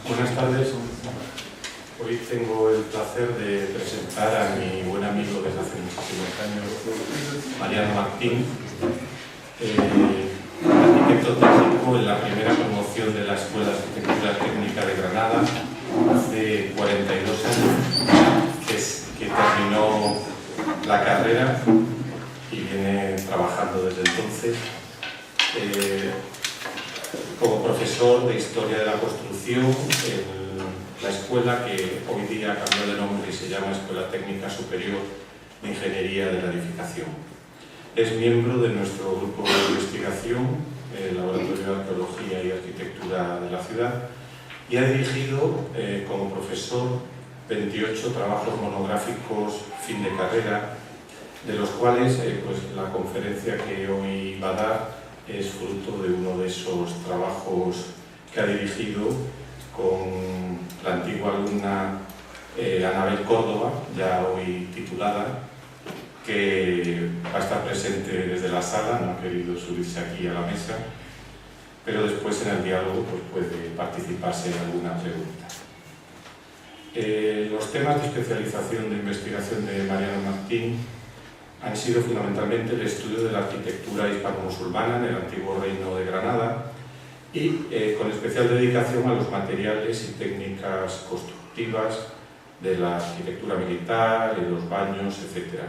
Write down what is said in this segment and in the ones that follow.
Buenas tardes. Hoy tengo el placer de presentar a mi buen amigo desde hace muchísimos años, Mariano Martín, arquitecto técnico en la primera promoción de la Escuela de Arquitectura Técnica de Granada, hace 42 años, que terminó la carrera y viene trabajando desde entonces. Como profesor de Historia de la Construcción en la escuela que hoy día cambió de nombre y se llama Escuela Técnica Superior de Ingeniería de la Edificación. Es miembro de nuestro grupo de investigación, el Laboratorio de Arqueología y Arquitectura de la ciudad, y ha dirigido como profesor 28 trabajos monográficos fin de carrera, de los cuales pues, la conferencia que hoy va a dar es fruto de uno de esos trabajos que ha dirigido con la antigua alumna Anabel Córdoba, ya hoy titulada, que va a estar presente desde la sala, no ha querido subirse aquí a la mesa, pero después en el diálogo pues, puede participarse en alguna pregunta. Los temas de especialización de investigación de Mariano Martín han sido fundamentalmente el estudio de la arquitectura hispano-musulmana en el antiguo Reino de Granada y con especial dedicación a los materiales y técnicas constructivas de la arquitectura militar, en los baños, etc.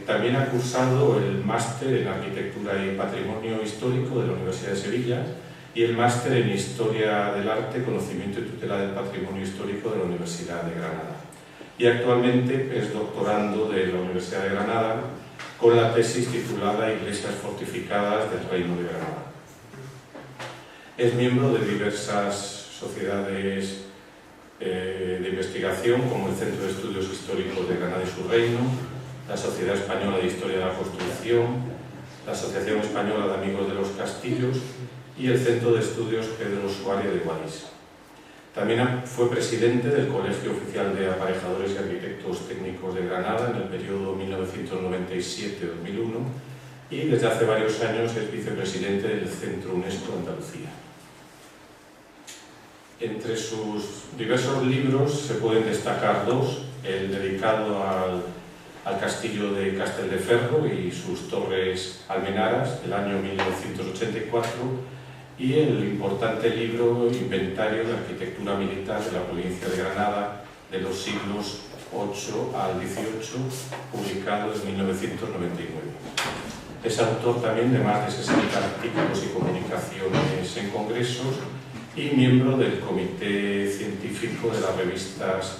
También ha cursado el máster en Arquitectura y Patrimonio Histórico de la Universidad de Sevilla y el máster en Historia del Arte, Conocimiento y Tutela del Patrimonio Histórico de la Universidad de Granada. Y actualmente es doctorando de la Universidad de Granada con la tesis titulada Iglesias fortificadas del Reino de Granada. Es miembro de diversas sociedades de investigación como el Centro de Estudios Históricos de Granada y su Reino, la Sociedad Española de Historia de la Construcción, la Asociación Española de Amigos de los Castillos y el Centro de Estudios Pedro Suárez de Guadix. También fue presidente del Colegio Oficial de Aparejadores y Arquitectos Técnicos de Granada en el periodo 1997-2001 y desde hace varios años es vicepresidente del Centro UNESCO de Andalucía. Entre sus diversos libros se pueden destacar dos: el dedicado al castillo de Castelldeferro y sus torres almenaras del año 1984, y el importante libro Inventario de Arquitectura Militar de la provincia de Granada de los siglos VIII al XVIII, publicado en 1999. Es autor también de más de 60 artículos y comunicaciones en congresos y miembro del comité científico de las revistas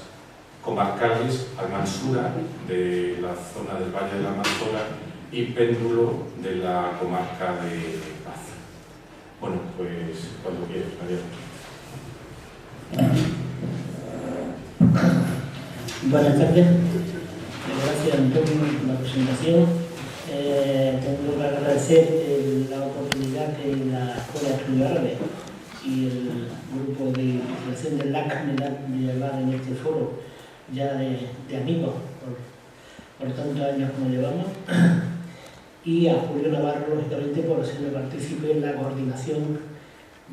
comarcales Almansura, de la zona del Valle de la Almanzora, y Péndulo, de la comarca de Paz. Bueno, pues cuando quieras, Mariano. Buenas tardes. Gracias, Antonio, por la presentación. Tengo que agradecer la oportunidad que la Escuela de Estudios Árabes y el grupo de investigación del LAC me da de llevar en este foro ya de amigos por tantos años como llevamos. Y a Julio Navarro, lógicamente, por hacerme partícipe en la coordinación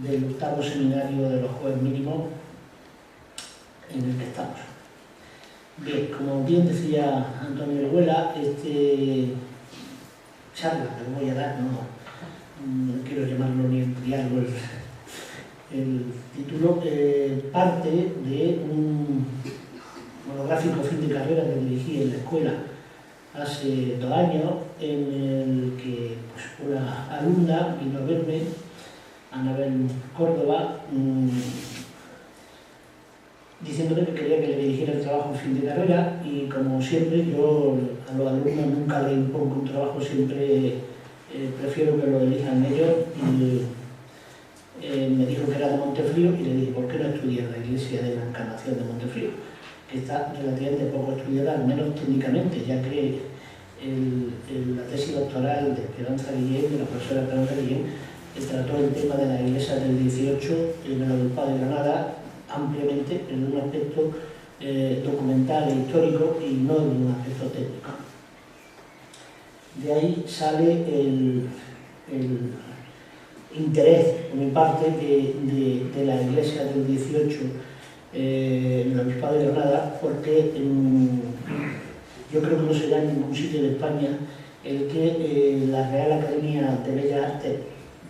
del 8º seminario de los jueces mínimos en el que estamos. Bien, como bien decía Antonio Orihuela, charla que voy a dar, no quiero llamarlo ni el diálogo, el título, parte de un monográfico fin de carrera que dirigí en la escuela hace 2 años, en el que pues, una alumna vino a verme, Anabel Córdoba, diciéndome que quería que le dirigiera el trabajo en fin de carrera, y como siempre yo a los alumnos nunca le impongo un trabajo, siempre prefiero que lo elijan ellos, y me dijo que era de Montefrío y le dije, ¿por qué no estudiar la iglesia de la Encarnación de Montefrío? Que está relativamente poco estudiada, al menos técnicamente, ya que la tesis doctoral de Esperanza Guillén, de la profesora Esperanza Guillén, trató el tema de la iglesia del 18 en el Obispado de Granada ampliamente, en un aspecto documental e histórico y no en un aspecto técnico. De ahí sale interés por mi parte de la Iglesia del 18 en el Obispado de Granada, porque yo creo que no se da en ningún sitio de España el que la Real Academia de Bellas Artes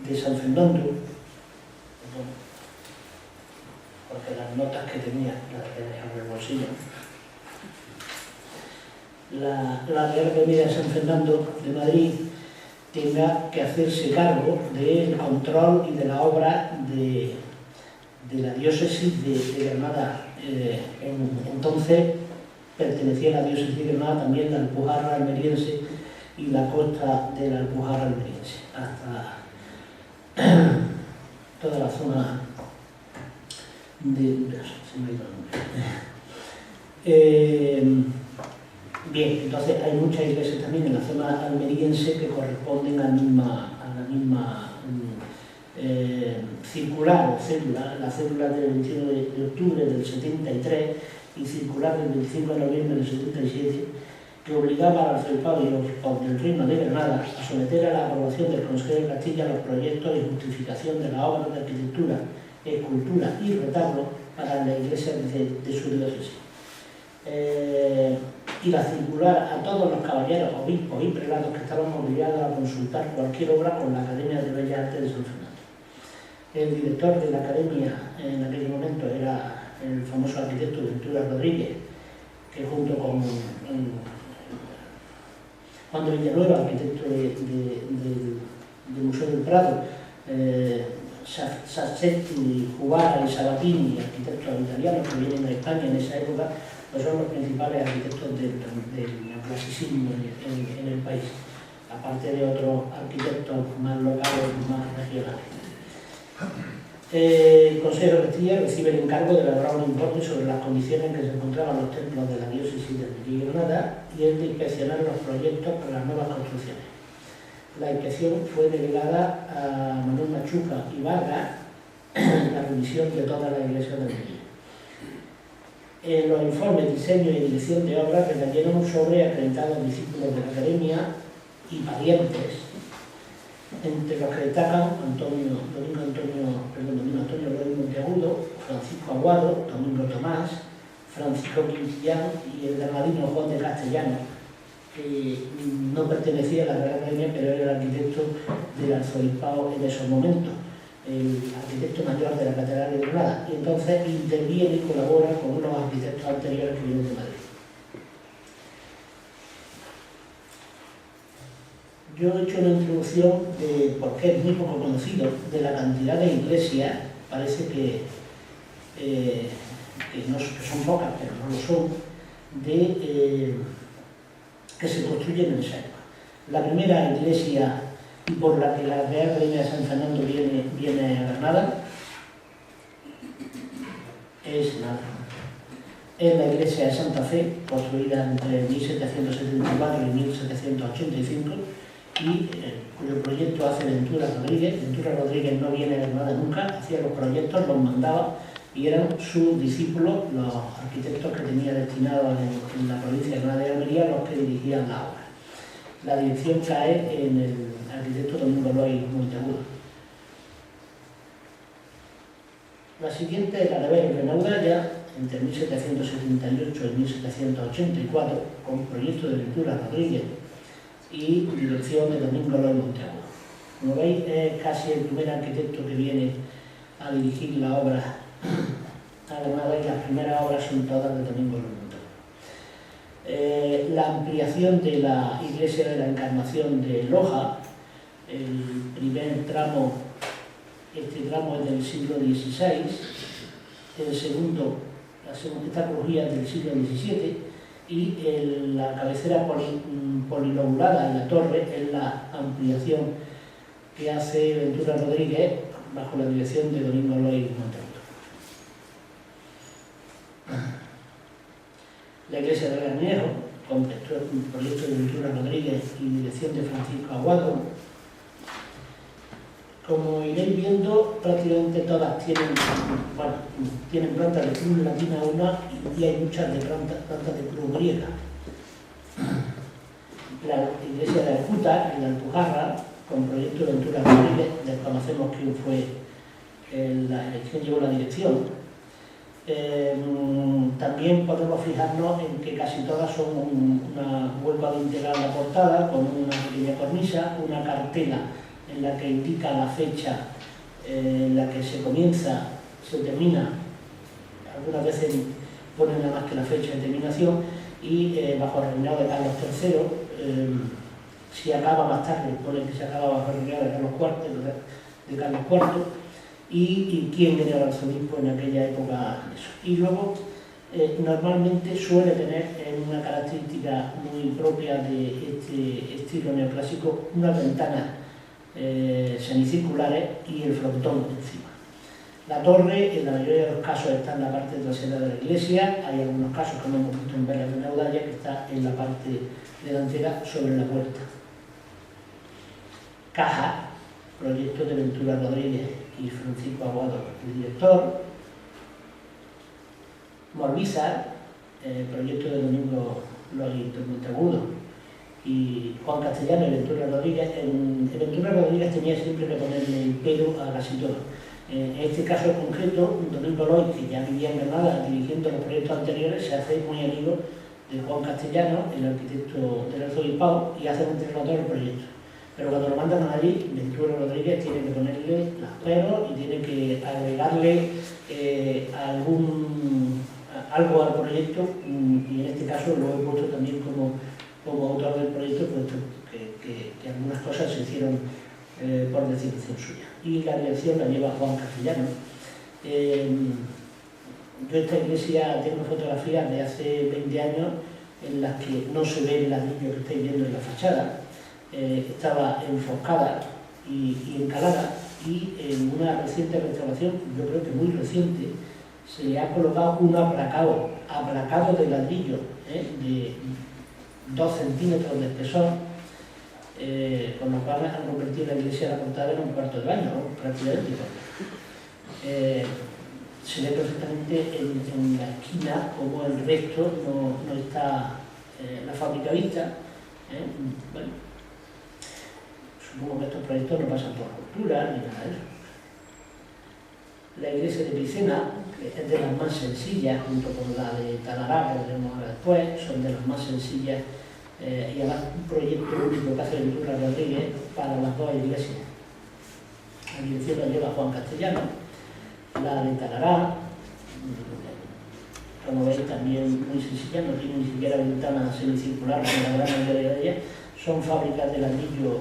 de San Fernando, porque las notas que tenía las he dejado en el bolsillo, la Real Academia de San Fernando de Madrid tenga que hacerse cargo del control y de la obra de la diócesis de Granada. Entonces pertenecía a la diócesis de Granada también la Alpujarra almeriense y la costa de la Alpujarra almeriense, hasta toda la zona de... se me ha ido el nombre. Bien, entonces hay muchas iglesias también en la zona almeriense que corresponden a la misma circular o célula, la célula del 21 de octubre del 73 y circular del 25 de noviembre del 77, que obligaba al arzobispado y los del Reino de Granada a someter a la aprobación del Consejo de Castilla los proyectos de justificación de las obras de arquitectura, escultura y retablo para la iglesia de su diócesis. Y la circular a todos los caballeros, obispos y prelados que estaban obligados a consultar cualquier obra con la Academia de Bellas Artes de San Fernando. El director de la Academia en aquel momento era el famoso arquitecto Ventura Rodríguez, que junto con Juan de Villanueva, arquitecto del Museo del Prado, Sassetti, Juvara y Sabatini, arquitectos italianos que vienen a España en esa época, pues son los principales arquitectos del neoclasicismo en el país, aparte de otros arquitectos más locales, más regionales. El Consejo de Castilla recibe el encargo de elaborar un informe sobre las condiciones en que se encontraban los templos de la diócesis de Almería y Granada y el de inspeccionar los proyectos para las nuevas construcciones. La inspección fue delegada a Manuel Machuca y Vargas la revisión de toda la iglesia de Almería. En los informes, diseño y dirección de obras recayeron sobre acreditados discípulos de la Academia y parientes, entre los que destacan Domingo Antonio López Monteagudo, Francisco Aguado, Domingo Tomás, Francisco Quintillán y el granadino Juan de Castellano, que no pertenecía a la Real Academia, pero era el arquitecto del arzobispado en esos momentos, el arquitecto mayor de la Catedral de Granada, y entonces interviene y colabora con unos arquitectos anteriores que vienen de Madrid. Yo he hecho una introducción porque es muy poco conocido, de la cantidad de iglesias, parece que son pocas, pero no lo son, que se construyen en esa época. La primera iglesia por la que la Real Academia de San Fernando viene a Granada es la iglesia de Santa Fe, construida entre 1774 y 1785, y cuyo proyecto hace Ventura Rodríguez. Ventura Rodríguez no viene a Granada nunca, hacía los proyectos, los mandaba, y eran sus discípulos, los arquitectos que tenía destinados en la provincia de Granada y Almería, los que dirigían la obra. La dirección cae en el arquitecto Domingo López Monteagudo. La siguiente es la de Benaudalla, entre 1778 y 1784, con proyecto de Ventura Rodríguez y dirección de Domingo López Monteagudo. Como veis, es casi el primer arquitecto que viene a dirigir la obra a Granada, y las primeras obras son todas de Domingo López Monteagudo. La ampliación de la iglesia de la Encarnación de Loja, el primer tramo, este tramo es del siglo XVI, el segundo, esta crujía es del siglo XVII, y la cabecera polilobulada en la torre es la ampliación que hace Ventura Rodríguez bajo la dirección de Domingo López Monteagudo. La iglesia de Garniejo, con proyecto de Ventura Rodríguez y dirección de Francisco Aguado. Como iréis viendo, prácticamente todas tienen plantas de cruz latina una, y hay muchas de plantas de cruz griega. La iglesia de Alcuta, en la Alpujarra, con Proyecto Ventura Rodríguez. Desconocemos quién fue quién llevó la dirección. También podemos fijarnos en que casi todas son una hueco de integrar la portada con una pequeña cornisa, una cartela en la que indica la fecha en la que se comienza, se termina, algunas veces ponen nada más que la fecha de terminación, y bajo el reinado de Carlos III, si acaba más tarde, ponen que se acaba bajo el reinado de Carlos IV, y quién era el arzobispo en aquella época. Y luego, normalmente suele tener una característica muy propia de este estilo neoclásico, unas ventanas semicirculares y el frontón encima. La torre, en la mayoría de los casos, está en la parte trasera de la iglesia. Hay algunos casos, como hemos visto en Velas de Naudalla, que está en la parte delantera sobre la puerta. Caja, proyecto de Ventura Rodríguez y Francisco Aguado, el director. Morbizar, proyecto de Domingo Monteagudo y Juan Castellano y Ventura Rodríguez. Ventura Rodríguez tenía siempre que ponerle el pelo a casi todo. En este caso en concreto, Domingo Loy, que ya vivía en Granada dirigiendo los proyectos anteriores, se hace muy amigo de Juan Castellano, el arquitecto del arzobispado, y hace un traslador del proyecto. Pero cuando lo mandan allí, Ventura Rodríguez tiene que ponerle las peros y tiene que agregarle algo al proyecto, y en este caso lo he puesto también como autor del proyecto, puesto que algunas cosas se hicieron por designación suya. Y la dirección la lleva Juan Castellano. Yo esta iglesia tengo fotografías de hace 20 años en las que no se ve el ladrillo que estáis viendo en la fachada. Estaba enfoscada y encalada, y en una reciente restauración, yo creo que muy reciente, se le ha colocado un aplacado de ladrillo de 2 centímetros de espesor, con lo cual han convertido la iglesia de la Portada en un cuarto de baño, ¿no? Prácticamente. Se ve perfectamente en la esquina como el resto no está la fábrica vista. Bueno, supongo que estos proyectos no pasan por cultura ni nada de eso. La iglesia de Picena, que es de las más sencillas, junto con la de Talará, que veremos ahora después, son de las más sencillas, y además un proyecto único que hace Ventura Rodríguez para las dos iglesias. La dirección la lleva Juan Castellano. La de Talará, como veis, también muy sencilla, no tiene ni siquiera ventana semicircular, como la gran mayoría de ellas. Son fábricas de ladrillo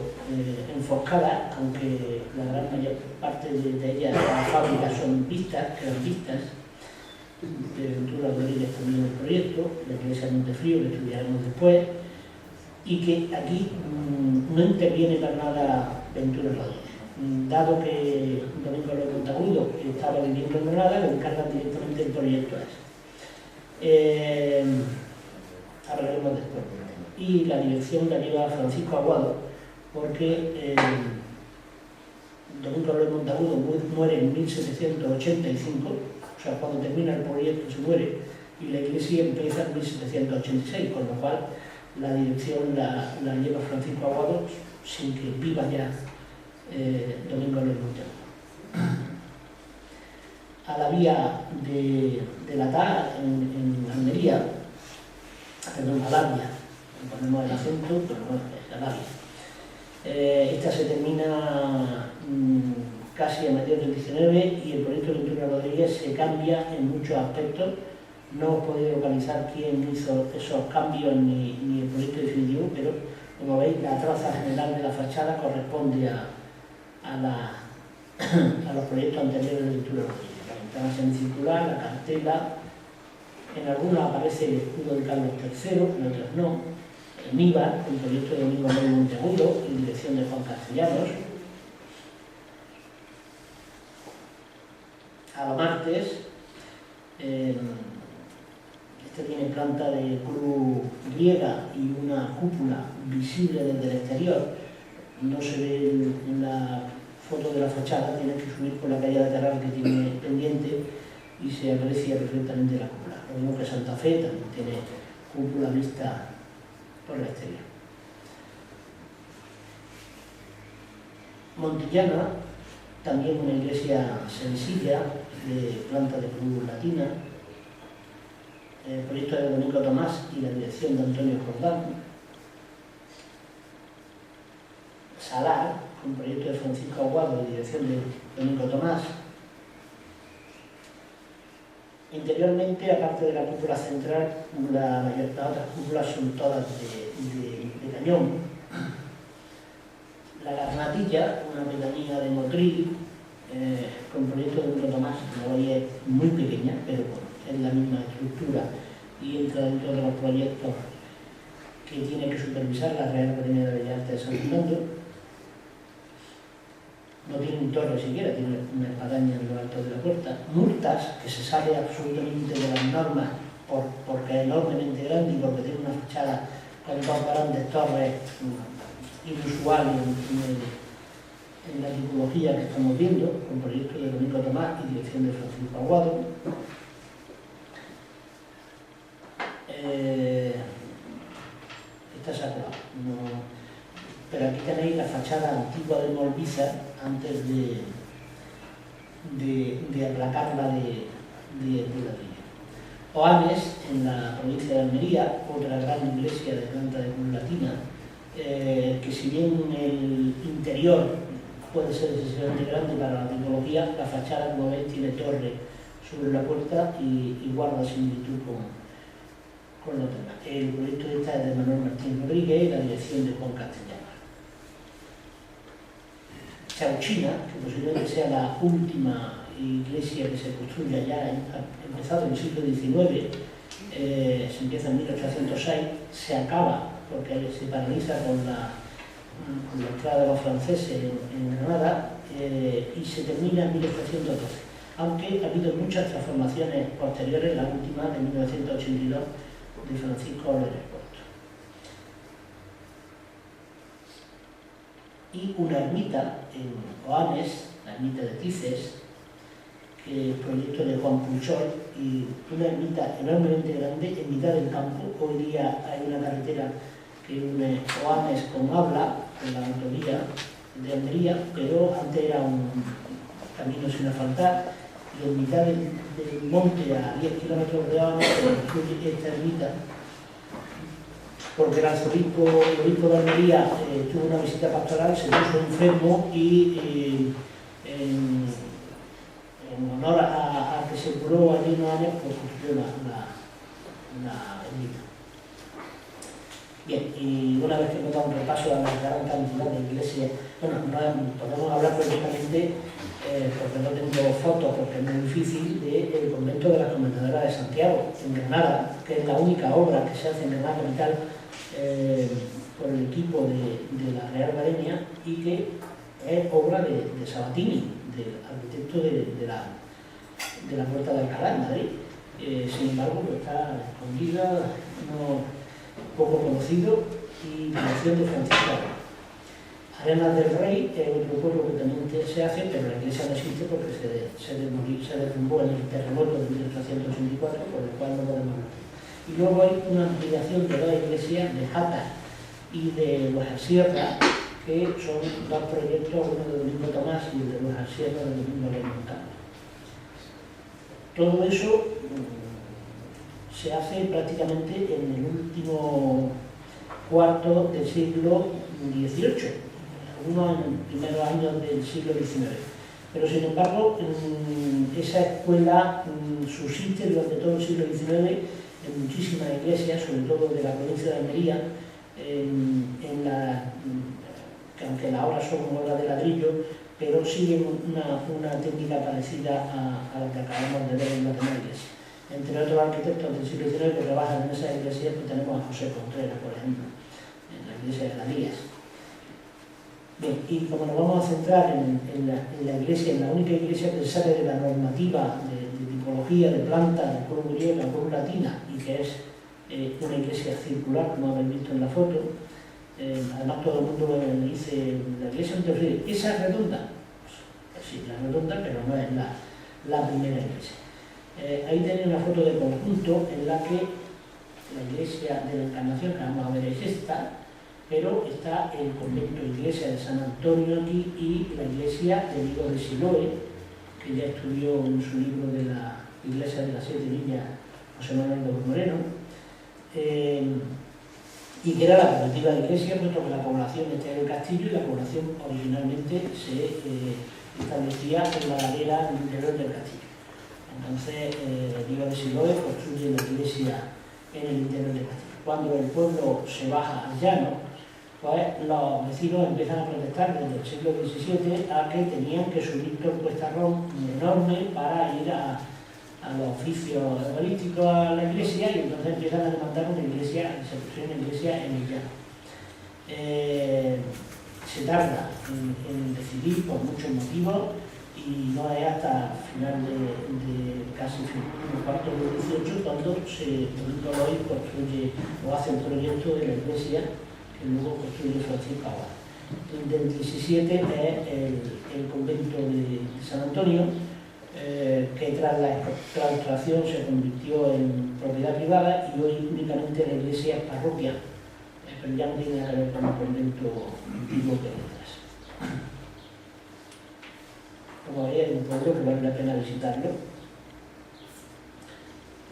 enfoscadas, aunque la gran mayor parte de ellas, las fábricas son vistas, quedan vistas. De Ventura Rodríguez también el proyecto, la iglesia de Montefrío, que estudiaremos después, y que aquí no interviene para nada Ventura Rodríguez. Dado que Domingo Monteagudo estaba viviendo en Granada, le encargan directamente el proyecto ese. Hablaremos después. Y la dirección la lleva Francisco Aguado, porque Domingo Monteagudo muere en 1785, o sea, cuando termina el proyecto se muere, y la iglesia empieza en 1786, con lo cual la dirección la lleva Francisco Aguado sin que viva ya Domingo Monteagudo. A la vía de la TAA en Almería, perdón, a la vía, ponemos el acento, pero bueno, es la vía. Esta se termina casi a mediados del 19, y el proyecto de Ventura Rodríguez se cambia en muchos aspectos. No os podéis localizar quién hizo esos cambios ni el proyecto definitivo, pero como veis, la traza general de la fachada corresponde a los proyectos anteriores de Ventura Rodríguez. La ventana semicircular, la cartela, en algunos aparece el escudo de Carlos III, en otros no. El Níbar, el proyecto de Domingo Monteagudo, en dirección de Juan Castellanos. Alamartes, este tiene planta de cruz griega y una cúpula visible desde el exterior. No se ve en la foto de la fachada, tiene que subir por la calle lateral que tiene pendiente y se aprecia perfectamente la cúpula. Lo mismo que Santa Fe, también tiene cúpula vista por el exterior. Montillana, también una iglesia sencilla de planta de cruz latina, el proyecto de Domingo Tomás y la dirección de Antonio Jordán. Salar, un proyecto de Francisco Aguado y dirección de Domingo Tomás. Interiormente, aparte de la cúpula central, las otras cúpulas son todas de cañón. La Garnatilla, una pedanía de Motril, con proyecto de Domingo Tomás, que hoy es muy pequeña, pero bueno, es la misma estructura y entra dentro de los proyectos que tiene que supervisar la Real Academia de Bellas Artes de San Fernando. No tiene un torre siquiera, tiene una espadaña en lo alto de la puerta. Murtas, que se sale absolutamente de las normas porque es enormemente grande y porque tiene una fachada con dos grandes torres inusual en la tipología que estamos viendo, con proyecto de Domingo Tomás y dirección de Francisco Aguado. Está sacado. Pero aquí tenéis la fachada antigua de Molvízar antes de aplacarla de ladrillo. Oanes, en la provincia de Almería, otra gran iglesia de planta de cruz latina, que si bien el interior puede ser excesivamente grande para la tipología, la fachada, como veis, tiene torre sobre la puerta y guarda similitud con los demás. El proyecto de esta es de Manuel Martín Rodríguez y la dirección de Juan Castellano. Chauchina, que posiblemente sea la última iglesia que se construye allá, empezado en el siglo XIX, se empieza en 1806, se acaba porque se paraliza con la entrada de los franceses en Granada y se termina en 1812, aunque ha habido muchas transformaciones posteriores, la última de 1982 de Francisco Olores Puerto. Y una ermita en Oanes, la ermita de Tices, que es proyecto de Juan Pulchol, y una ermita enormemente grande en mitad del campo. Hoy día hay una carretera que une Oanes con Abla, en la autovía de Almería, pero antes era un camino sin asfaltar, y en mitad del monte, a 10 kilómetros de Oanes, se construye esta ermita, porque el obispo de Almería tuvo una visita pastoral, se puso enfermo y en honor a que se curó allí unos años, pues construyó la ermita. Bien, y una vez que hemos dado un repaso a la gran cantidad de iglesias, bueno, podemos hablar perfectamente, porque no tengo fotos, porque es muy difícil, del convento de las Comendadoras de Santiago, en Granada, que es la única obra que se hace en Granada capital por el equipo de la Real Academia y que es obra de Sabatini, del arquitecto de la Puerta de Alcalá en Madrid. Sin embargo, pues está escondida, poco conocido, y dirección de Francisco. Arenas del Rey es otro pueblo que también se hace, pero la iglesia no existe porque se derrumbó en el terremoto de 1884, por el cual no podemos hablar. Y luego hay una ampliación de dos iglesias de Jata y de Los Sierra, que son dos proyectos, uno de Domingo Tomás y el de Los Sierra de Domingo Montano. Todo eso se hace prácticamente en el último cuarto del siglo XVIII, algunos en los primeros años del siglo XIX. Pero sin embargo, esa escuela subsiste durante todo el siglo XIX en muchísimas iglesias, sobre todo de la provincia de Almería, que aunque las obras son obras de ladrillo, pero siguen una técnica parecida a la que acabamos de ver en las demás iglesias. Entre otros arquitectos del siglo XIX que trabajan en esas iglesias, pues tenemos a José Contreras, por ejemplo, en la iglesia de Dalías. Bien, y como nos vamos a centrar en la iglesia, en la única iglesia que sale de la normativa de tipología, de planta, de cruz griega, cruz latina, y que es una iglesia circular, como habéis visto en la foto, además todo el mundo me dice, la iglesia no te ofrece, ¿esa es redonda? Pues sí, la redonda, pero no es la primera iglesia. Ahí tenéis una foto de conjunto en la que la iglesia de la Encarnación, que vamos a ver, es esta, pero está el convento iglesia de San Antonio aquí y la iglesia de Vigo de Siloé, que ya estudió en su libro de la iglesia de las 7 villas José Manuel de Moreno, y que era la primitiva de la iglesia, puesto que la población está en el castillo y la población originalmente se establecía en la ladera interior del castillo. Entonces, Vigo de Siloé construye la iglesia en el interior del castillo. Cuando el pueblo se baja al llano, pues los vecinos empiezan a protestar desde el siglo XVII a que tenían que subir todo un cuestarrón enorme para ir a los oficios eucarísticos a la iglesia, y entonces empiezan a demandar una iglesia, se construye una iglesia en el llano. Se tarda en decidir por muchos motivos, y no es hasta final de casi el cuarto del XVIII cuando Domingo Lois construye o hace el proyecto de la iglesia que luego construye Francisco Abad. Del XVII es el convento de San Antonio, que tras la clausuración se convirtió en propiedad privada, y hoy únicamente la iglesia es parroquia, pero ya no tiene nada que ver con el convento antiguo que hay detrás. Como veis, es un pueblo que vale la pena visitarlo.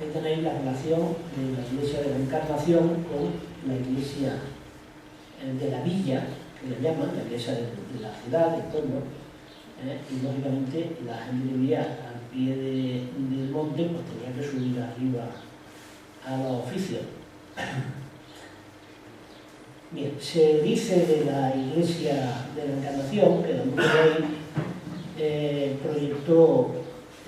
Ahí tenéis la relación de la iglesia de la Encarnación con la iglesia de la villa, que le llaman, la iglesia de la ciudad, del pueblo, y lógicamente la gente que vivía al pie del monte pues tenía que subir arriba a los oficios. Bien, se dice de la iglesia de la Encarnación que Domingo Lois proyectó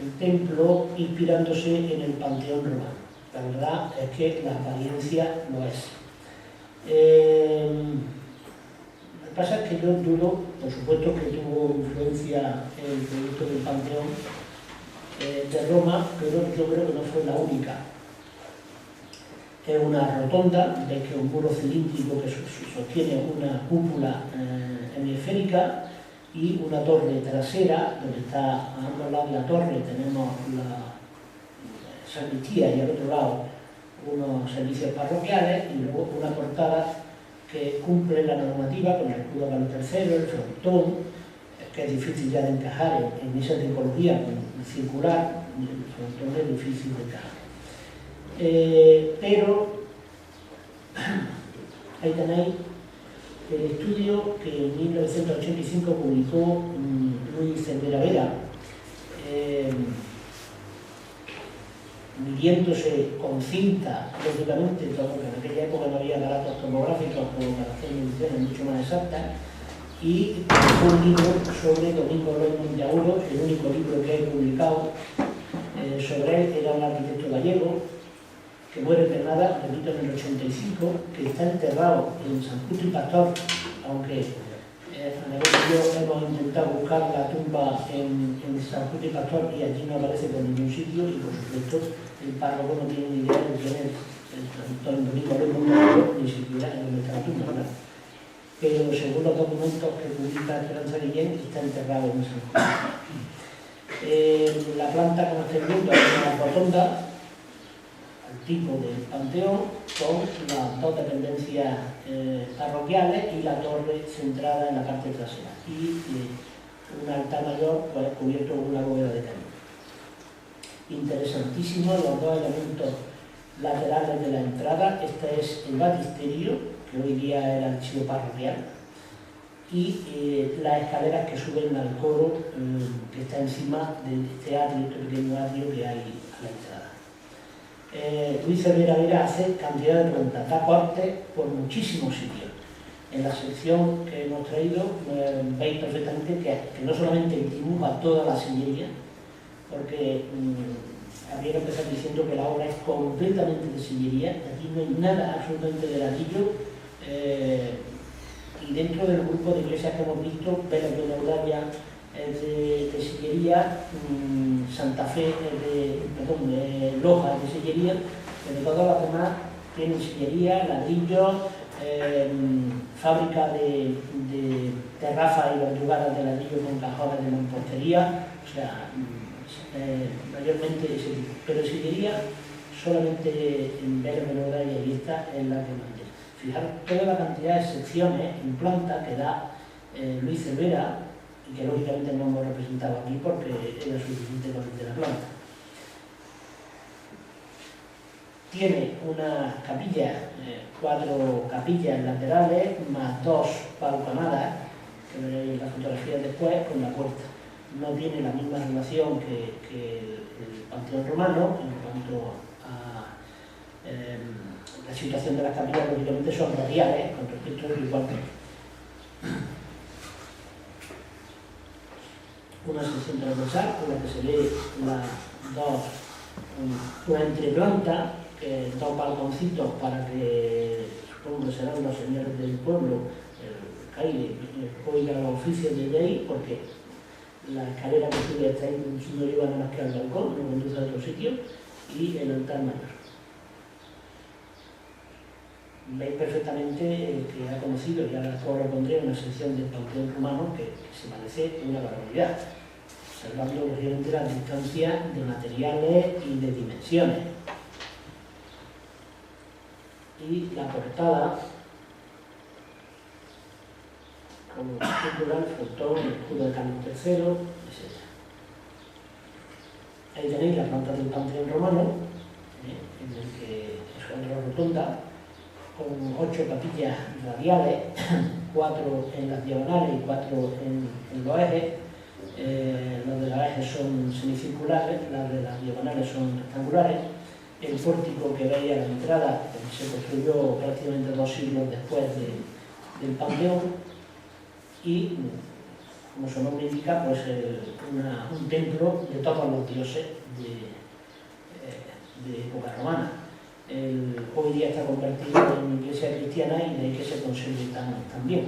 el templo inspirándose en el Panteón romano. La verdad es que la apariencia no es. Lo que pasa es que yo dudo, por supuesto que tuvo influencia en el proyecto del Panteón de Roma, pero yo creo que no fue la única. Es una rotonda, veis que es un muro cilíndrico que sostiene una cúpula hemisférica y una torre trasera, donde está a ambos lados de la torre tenemos la sacristía y al otro lado unos servicios parroquiales, y luego una portada que cumple la normativa con el escudo Carlos III, el frontón, que es difícil ya de encajar en esa tipología circular, el frontón es difícil de encajar. Pero ahí tenéis el estudio que en 1985 publicó Luis Cervera Vera, midiéndose con cinta, lógicamente, porque en aquella época no había aparatos tomográficos como para hacer mediciones mucho más exactas, y publicó un libro sobre Domingo Lois Monteagudo, el único libro que he publicado sobre él. Era un arquitecto gallego que muere de nada, repito, en el 85, que está enterrado en San Justo y Pastor, aunque yo hemos intentado buscar la tumba en San Justo y Pastor y allí no aparece por ningún sitio, y por supuesto el párroco no tiene ni idea de quién es el Domingo Lois Monteagudo, ni siquiera en donde está la tumba, ¿verdad? Pero según los documentos que publica Esperanza Guillén, está enterrado en San Justo. La planta, como estáis viendo, es una rotonda, tipo del Panteón, con las dos dependencias parroquiales y la torre centrada en la parte trasera, y un altar mayor pues, cubierto con una bóveda de cañón. Interesantísimo los dos elementos laterales de la entrada. Este es el baptisterio, que hoy día es el archivo parroquial, y las escaleras que suben al coro que está encima del teatro, este pequeño atrio que hay a la entrada. Luis Cervera Vera hace cantidad de preguntas, da cortes por muchísimos sitios. En la sección que hemos traído veis perfectamente que no solamente dibuja toda la sillería, porque habría que empezar diciendo que la obra es completamente de sillería, aquí no hay nada absolutamente de ladrillo, y dentro del grupo de iglesias que hemos visto, Vélez de Eulalia es de sillería, Santa Fe Loja es de sillería, pero todas las demás tienen sillería, ladrillos, fábrica de terrazas y verdugadas de ladrillo con cajones de mampostería, o sea, mayormente ese tipo. Pero sillería solamente en Vélez de Eulalia y esta es la que mantiene. fijar toda la cantidad de secciones en planta que da Luis Cervera, y que lógicamente no hemos representado aquí porque era suficiente con el de la planta. Tiene una capilla, 4 capillas laterales, más 2 balconadas, que veréis la fotografía después, con la puerta. No tiene la misma relación que el Panteón Romano en cuanto a la situación de las capillas, lógicamente son radiales con respecto al cuarto. Una sección transversal con la que se ve una entreplanta, dos balconcitos para que, supongo que serán los señores del pueblo, el caile, oiga los oficios desde ahí, porque la escalera que sube hasta ahí no lleva nada más que al balcón, no conduce a otro sitio, y el altar mayor. Veis perfectamente que ha conocido, y ahora os pondré una sección del Panteón Romano que se parece una barbaridad, observando lógicamente la distancia de materiales y de dimensiones. Y la portada, con el frontón, el escudo de Carlos III, etc. Ahí tenéis la planta del Panteón Romano, en el que es otra rotonda, con 8 capillas radiales, 4 en las diagonales y 4 en los ejes. Los de los ejes son semicirculares, las de las diagonales son rectangulares. El pórtico que veis a la entrada se construyó prácticamente 2 siglos después del Panteón y, como su nombre indica, pues un templo de todos los dioses de época romana. Hoy día está convertido en iglesia cristiana y de ahí que se conserve tan bien.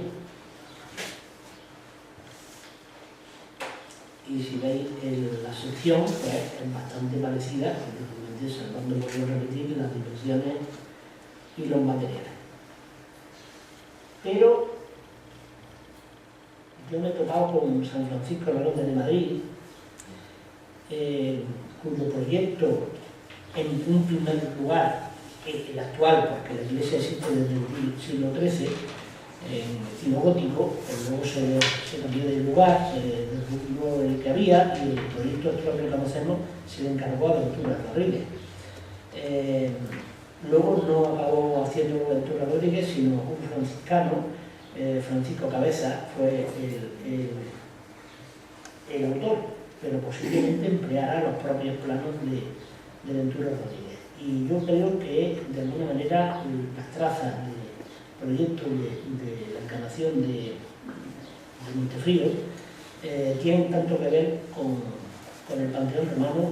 Y si veis la sección, pues es bastante parecida, salvando, vuelvo a repetir, las dimensiones y los materiales. Pero yo me he topado con San Francisco de Valde de Madrid, cuyo proyecto, en un primer lugar, el actual, porque la iglesia existe desde el siglo XIII, en estilo gótico, pero luego se cambió de lugar, se derrumbó el que había y el proyecto que conocemos se le encargó a Ventura Rodríguez. Luego no acabó haciendo Ventura Rodríguez, sino un franciscano, Francisco Cabeza, fue el autor, pero posiblemente empleara los propios planos de Ventura Rodríguez. Y yo creo que, de alguna manera, las trazas del proyecto de la encarnación de Montefrío tienen tanto que ver con el Panteón Romano,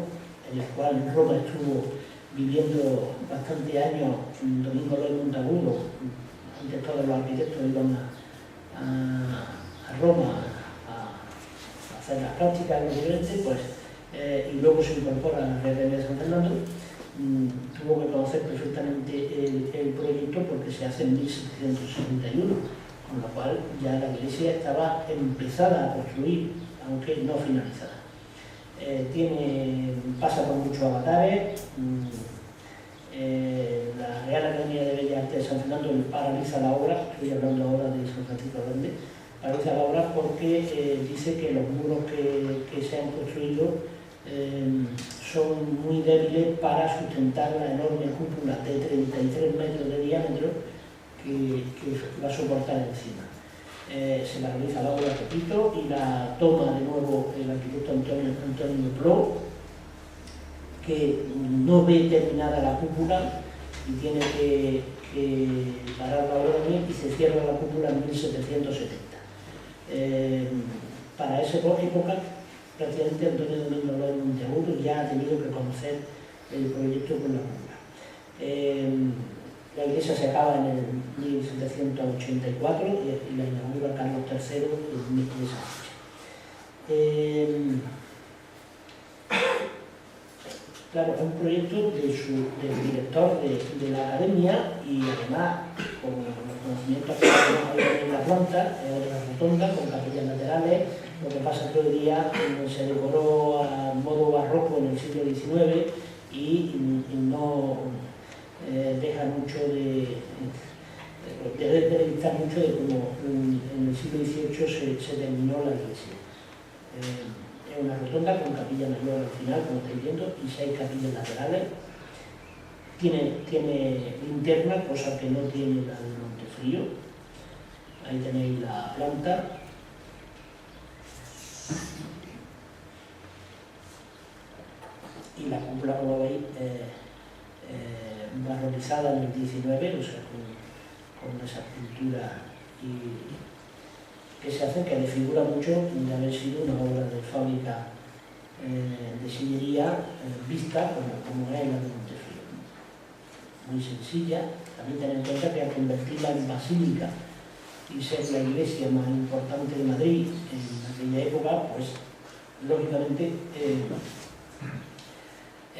en el cual Roma estuvo viviendo bastantes años. Domingo Loy Montagudo, antes todos los arquitectos iban a Roma a hacer las prácticas libremente, pues, y luego se incorpora a la Real de San Fernando. Tuvo que conocer perfectamente el proyecto porque se hace en 1761, con lo cual ya la iglesia estaba empezada a construir, aunque no finalizada. Pasa por muchos avatares. La Real Academia de Bellas Artes de San Fernando paraliza la obra, estoy hablando ahora de San Francisco de Valde, paraliza la obra porque dice que los muros que se han construido son muy débiles para sustentar la enorme cúpula de 33 metros de diámetro que va a soportar encima. Se paraliza la obra, repito, y la toma de nuevo el arquitecto Antonio Pló, que no ve terminada la cúpula y tiene que parar la obra y se cierra la cúpula en 1770. Para esa época, prácticamente Antonio Domingo Loy Monteagudo ya ha tenido que conocer el proyecto con la cúpula. La iglesia se acaba en el 1784 y la inaugura Carlos III en esa fecha. Claro, es un proyecto del director de la academia y además con los conocimientos que tenemos en la planta, es otra rotonda con capillas laterales. Lo que pasa es que hoy día se decoró a modo barroco en el siglo XIX y no deja mucho debe de dictar mucho de cómo en el siglo XVIII se terminó la iglesia. Es una rotonda con capilla mayor al final, como estáis viendo, y 6 capillas laterales. Tiene linterna, cosa que no tiene la de Montefrío. Ahí tenéis la planta. Y la cúpula, como veis, barroquizada en el 19, o sea, con esa pintura que se hace, que desfigura mucho de haber sido una obra de fábrica de sillería vista como es la de Montefrío. Muy sencilla. También ten en cuenta que al convertirla en basílica y ser la iglesia más importante de Madrid en aquella época, pues lógicamente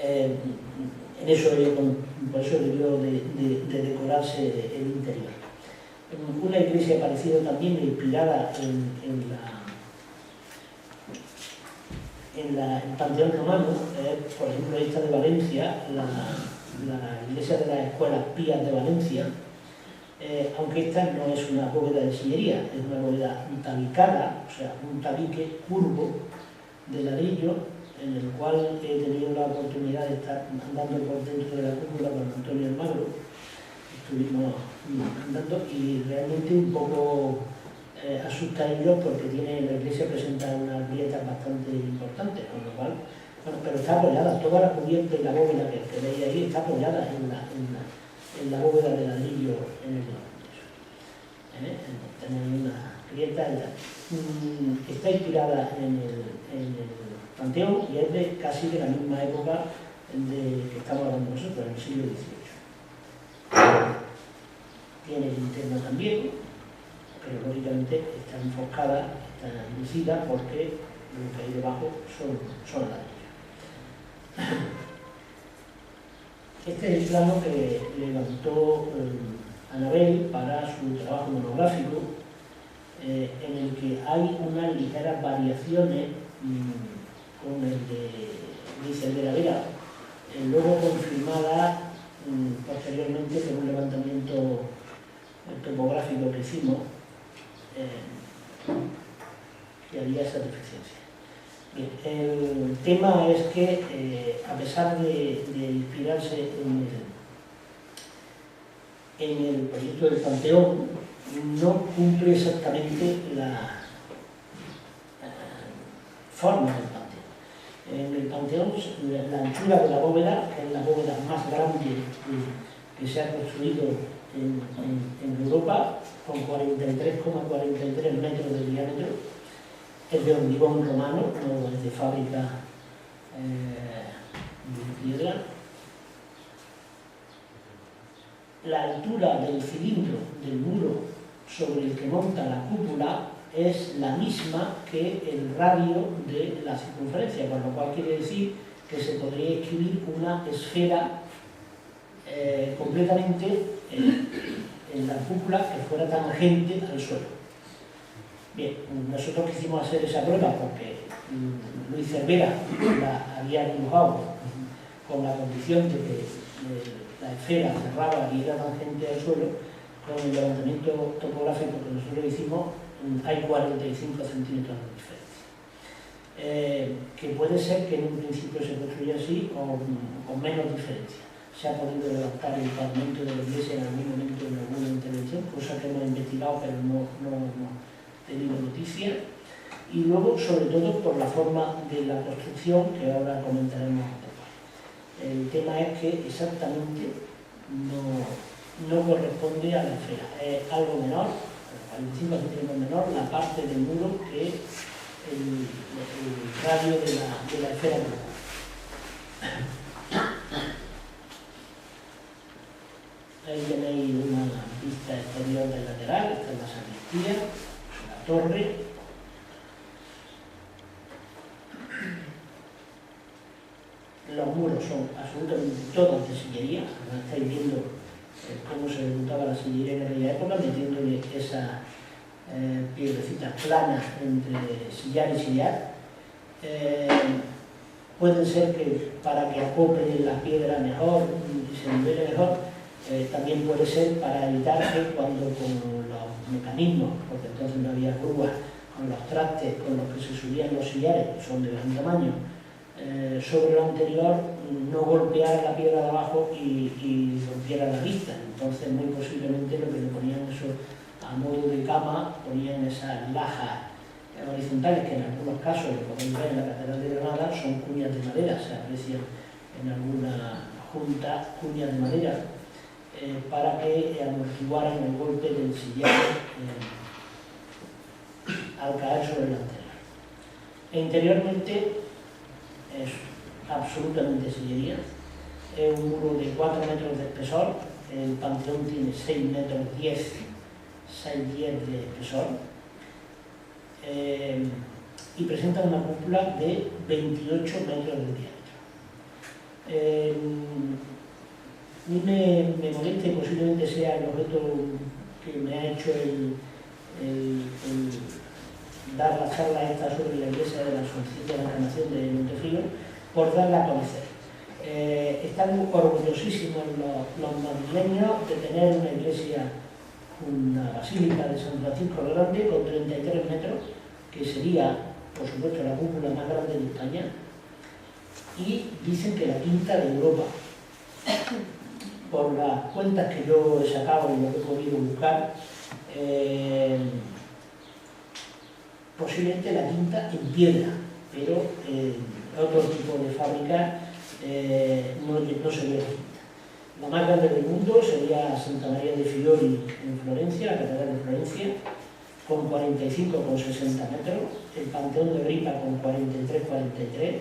en eso por eso debió de decorarse el interior. Una iglesia parecida también, inspirada en el Panteón Romano, por ejemplo esta de Valencia, la iglesia de las Escuelas Pías de Valencia, aunque esta no es una bóveda de sillería, es una bóveda tabicada, o sea, un tabique curvo de ladrillo, en el cual he tenido la oportunidad de estar andando por dentro de la cúpula con Antonio Almagro. Estuvimos andando y realmente un poco asustadillos porque la iglesia presenta unas grietas bastante importantes, con lo cual, bueno, pero está apoyada, toda la cubierta y la bóveda que veis ahí está apoyada en la bóveda de ladrillo en el norte. Tenéis una grieta, está inspirada en el Panteón y es de casi de la misma época de que estamos hablando nosotros, en el siglo XVIII. Tiene linterna también, pero lógicamente está enfoscada, está lucida porque lo que hay debajo son ladrillos. Este es el plano que levantó Anabel para su trabajo monográfico, en el que hay unas ligeras variaciones con el de Luis Cervera Vera, luego confirmada posteriormente por un levantamiento topográfico que hicimos, que había esa deficiencia. Bien, el tema es que a pesar de inspirarse en el proyecto del Panteón, no cumple exactamente la forma del Panteón. En el Panteón, la anchura de la bóveda, que es la bóveda más grande que se ha construido en Europa, con 43,43 metros de diámetro, es de hormigón romano, no es de fábrica de piedra. La altura del cilindro del muro sobre el que monta la cúpula es la misma que el radio de la circunferencia, con lo cual quiere decir que se podría escribir una esfera completamente en la cúpula que fuera tangente al suelo. Bien, nosotros quisimos hacer esa prueba porque Luis Cervera la había dibujado con la condición de que la esfera cerraba y era tangente al suelo. Con el levantamiento topográfico que nosotros hicimos hay 45 centímetros de diferencia. Que puede ser que en un principio se construya así o con menos diferencia. Se ha podido levantar el pavimento de la iglesia en algún momento en alguna intervención, cosa que hemos investigado pero no tenido noticia. Y luego, sobre todo, por la forma de la construcción, que ahora comentaremos después. El tema es que exactamente no corresponde a la esfera. Es algo menor, 45 centímetros menor, la parte del muro que el radio de la esfera. Ahí tenéis una vista exterior del lateral, esta es la sacristía, la torre. Los muros son absolutamente todos de sillería, ahora estáis viendo cómo se ejecutaba la sillería en aquella época, metiéndole esas piedrecitas planas entre sillar y sillar. Puede ser que para que acople la piedra mejor y se nivele mejor, También puede ser para evitar que cuando con los mecanismos, porque entonces no había grúas, con los trastes con los que se subían los sillares, que son de gran tamaño, sobre lo anterior, no golpeara la piedra de abajo y rompiera la vista. Entonces, muy posiblemente lo que le ponían eso a modo de cama, ponían esas lajas horizontales, que en algunos casos, lo podéis ver en la Catedral de Granada, son cuñas de madera, se aprecian en alguna junta cuñas de madera, para que amortiguaran el golpe del sillar al caer sobre el anterior. E interiormente es absolutamente sillería, es un muro de 4 metros de espesor, el panteón tiene 6 metros 10, 6,10 de espesor, y presenta una cúpula de 28 metros de diámetro. A mí me molesta, y posiblemente sea el objeto que me ha hecho el dar la charla esta sobre la iglesia de la Asunción de la Encarnación de Montefrío, por darla a conocer. Están orgullosísimos los madrileños de tener una iglesia, una basílica de San Francisco el Grande con 33 metros, que sería, por supuesto, la cúpula más grande de España, y dicen que la quinta de Europa. Por las cuentas que yo he sacado y lo que he podido buscar, posiblemente la quinta en piedra, pero otro tipo de fábrica no sería la quinta. La más grande del mundo sería Santa María de Fiori en Florencia, la Catedral de Florencia, con 45,60 metros, el Panteón de Ripa con 43,43,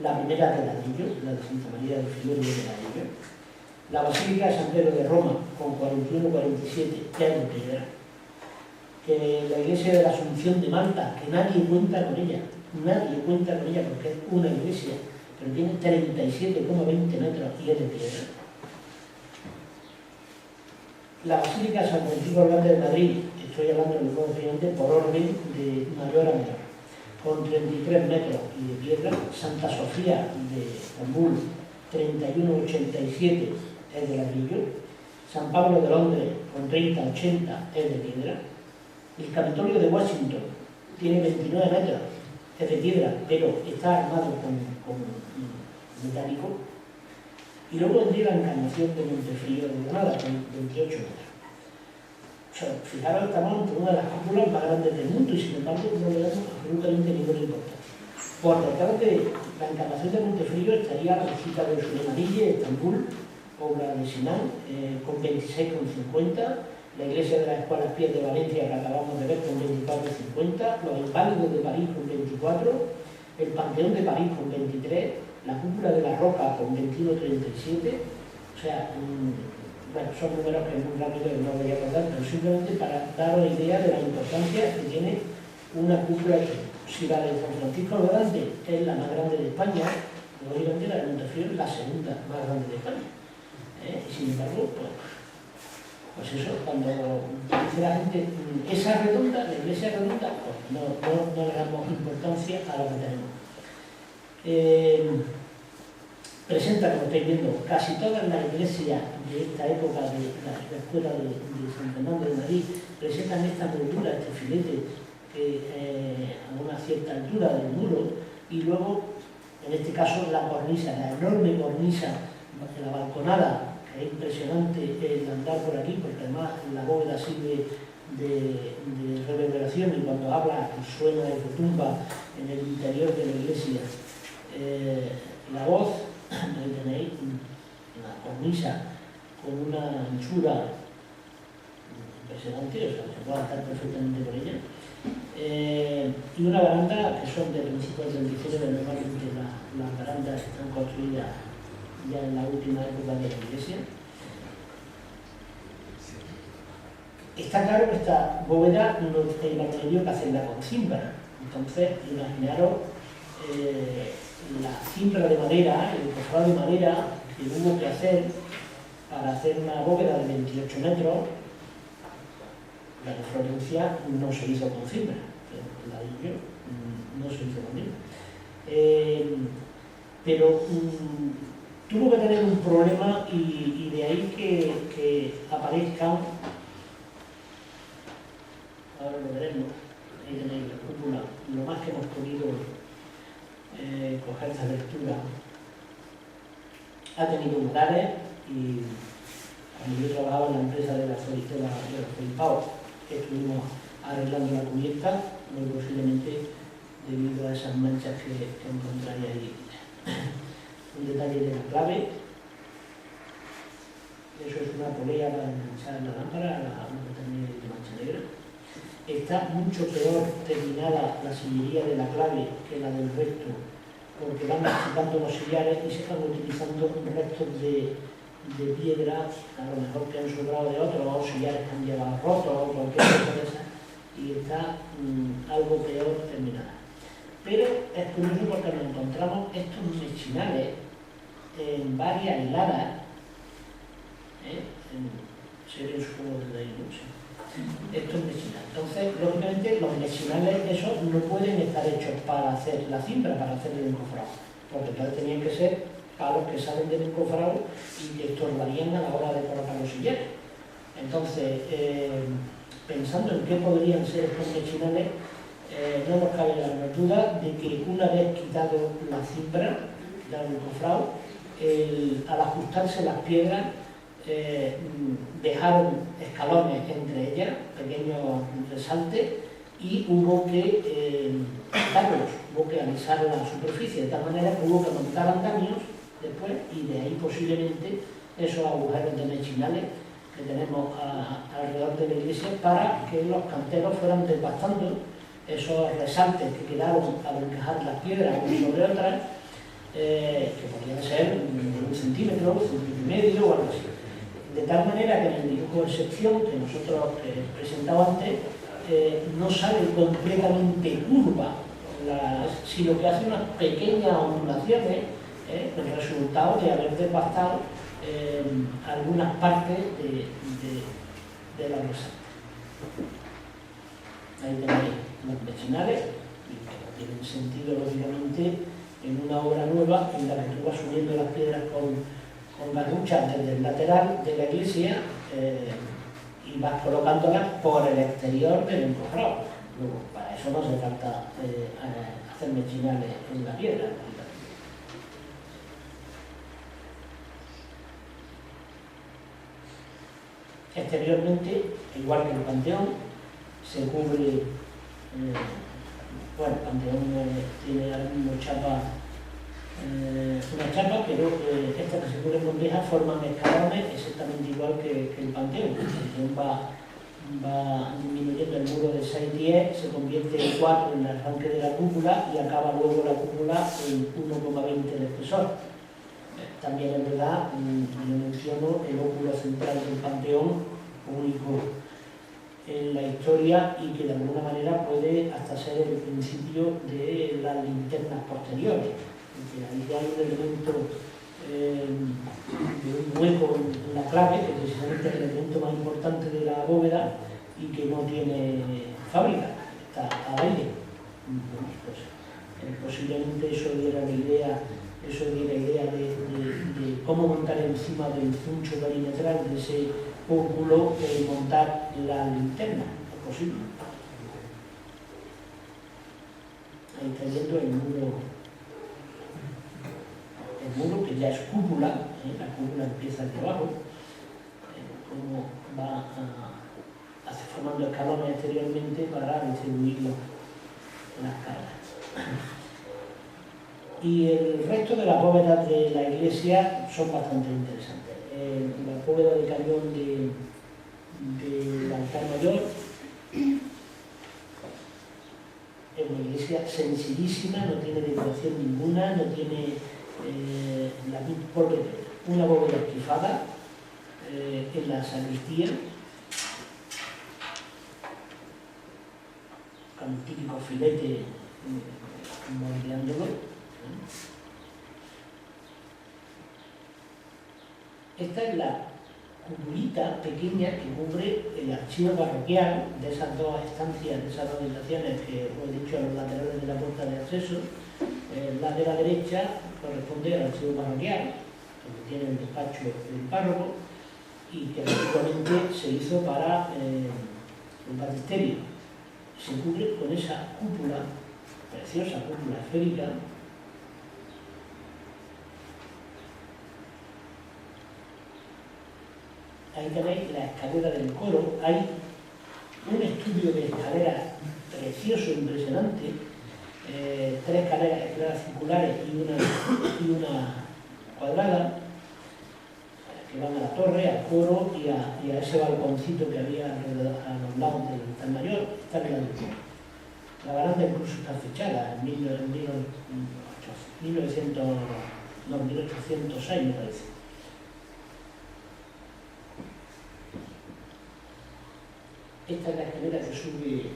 la primera de ladrillo, la de Santa María de Fiori de ladrillo, la Basílica de San Pedro de Roma con 41,47, que es de piedra, que la iglesia de la Asunción de Malta, que nadie cuenta con ella porque es una iglesia, pero tiene 37,20 metros y es de piedra. La Basílica de San Francisco el Grande de Madrid, estoy hablando de los diferentes por orden de mayor a menor, con 33 metros y de piedra. Santa Sofía de Estambul, 31,87, es de ladrillo. San Pablo de Londres, con 30,80, es de piedra. El Capitolio de Washington tiene 29 metros, es de piedra, pero está armado con metálico. Y luego vendría la Encarnación de Montefrío de Granada, con 28 metros. O sea, fijaros, estamos ante una de las cúpulas más grandes del mundo y sin embargo no le damos absolutamente ninguna importancia. Por detrás de la Encarnación de Montefrío estaría la Mezquita de Süleymaniyye, Estambul, obra de Sinan, con 26,50, la Iglesia de las Escuelas Pies de Valencia, que acabamos de ver, con 24,50, los Inválidos de París con 24, el Panteón de París con 23, la Cúpula de la Roca con 21,37, o sea, bueno, son números que muy rápido no voy a acordar, pero simplemente para daros idea de la importancia que tiene una cúpula aquí. Si la de San Francisco el Grande es la más grande de España, lógicamente la de Montefrío es la segunda más grande de España. Y sin embargo, pues eso, cuando dice la gente, esa redonda, la iglesia redonda, pues no le damos importancia a lo que tenemos. Presenta, como estáis viendo, casi todas las iglesias de esta época de la escuela de San Fernando de Madrid presentan esta moldura, este filete a una cierta altura del muro, y luego, en este caso, la cornisa, la enorme cornisa, la balconada, que es impresionante el andar por aquí, porque además la bóveda sirve de reverberación y cuando habla suena y retumba en el interior de la iglesia. La voz, ahí tenéis la cornisa con una anchura impresionante, o sea, se puede andar perfectamente por ella, y una baranda que son de principios del 19, normalmente las barandas están construidas ya en la última época de la iglesia. Está claro que esta bóveda no tenía que hacerla con cimbra, entonces imaginaros la cimbra de madera, el cofrado de madera que hubo que hacer para hacer una bóveda de 28 metros. La de Florencia no se hizo con cimbra, el ladrillo no se hizo con cimbra. Pero tuvo que tener un problema y de ahí que aparezcan, ahora lo veremos, ahí tenéis la cúpula, lo más que hemos podido coger esta lectura. Ha tenido murales y cuando yo trabajaba en la empresa de la Floristela de los Felipaos, estuvimos arreglando la cubierta, muy posiblemente debido a esas manchas que encontráis ahí. Un detalle de la clave, eso es una polea para enganchar la lámpara, una que también de mancha negra. Está mucho peor terminada la sillería de la clave que la del resto, porque van quitando los sillares y se están utilizando restos de piedra, a lo mejor que han sobrado de otros, o sillares que han llevado rotos, o cualquier cosa de esa, y está algo peor terminada. Pero es curioso porque nos encontramos estos mechinales en varias hiladas, se ve en su juego de ahí, no sé. Estos mechinales. Entonces, lógicamente, los mechinales esos no pueden estar hechos para hacer la cimbra, para hacer el encofrado, porque entonces tenían que ser palos que salen del encofrado y que estorbarían a la hora de colocar los sillares. Entonces, pensando en qué podrían ser estos mechinales, no nos cabe la menor duda de que una vez quitado la cimbra, quitado el encofrado, al ajustarse las piedras, dejaron escalones entre ellas, pequeños resaltes, y hubo que quitarlos, hubo que alisar la superficie, de tal manera que hubo que montar andamios después, y de ahí posiblemente esos agujeros de mechinales que tenemos alrededor de la iglesia, para que los canteros fueran desbastando esos resaltes que quedaron al encajar las piedras unas sobre otras, que podían ser de 1 centímetro, 1,5 centímetros o algo así. De tal manera que en el dibujo de sección que nosotros presentamos antes, no sale completamente curva, sino que hace unas pequeñas ondulaciones, el resultado de haber desbastado algunas partes de la resalta. Ahí tenéis los mechinales, y que no tienen sentido, lógicamente, en una obra nueva en la que tú vas subiendo las piedras con garruchas desde el lateral de la iglesia y vas colocándolas por el exterior del encofrado. Luego, para eso no hace falta hacer mechinales en la piedra. Exteriormente, igual que el panteón, se cubre, bueno, el panteón tiene ahora mismo chapa, una chapa, pero estas que se cubren con viejas forman escalones exactamente igual que el panteón. El panteón va disminuyendo el muro de 6,10, se convierte en 4 en el arranque de la cúpula y acaba luego la cúpula en 1,20 de espesor. También es verdad, yo menciono el óculo central del panteón, único en la historia, y que de alguna manera puede hasta ser el principio de las linternas posteriores. Ahí hay un elemento de un hueco en la clave, que precisamente es el elemento más importante de la bóveda y que no tiene fábrica, está al aire. Bueno, pues, posiblemente eso diera la idea de cómo montar encima del funcho perimetral de ese óculo y montar la linterna. Es posible. Ahí está viendo el muro que ya es cúpula, la cúpula empieza aquí abajo, cómo va formando escalones exteriormente para distribuir las cargas. Y el resto de las bóvedas de la iglesia son bastante interesantes. La bóveda de cañón del altar mayor es una iglesia sencillísima, no tiene decoración ninguna, no tiene una bóveda esquifada en la sacristía, con un típico filete moldeándolo. Esta es la cupulita pequeña que cubre el archivo parroquial de esas dos estancias, de esas dos habitaciones que os he dicho a los laterales de la puerta de acceso. La de la derecha corresponde al archivo parroquial, donde tiene el despacho del párroco, y que efectivamente se hizo para el baptisterio. Se cubre con esa cúpula, preciosa cúpula esférica, ahí tenéis la escalera del coro. Hay un estudio de escaleras precioso, impresionante, 3 escaleras circulares y una cuadrada, que van a la torre, al coro y a ese balconcito que había a los lados del altar mayor. Está en la última. La baranda incluso está fechada en 1806, me parece. Esta es la escalera que sube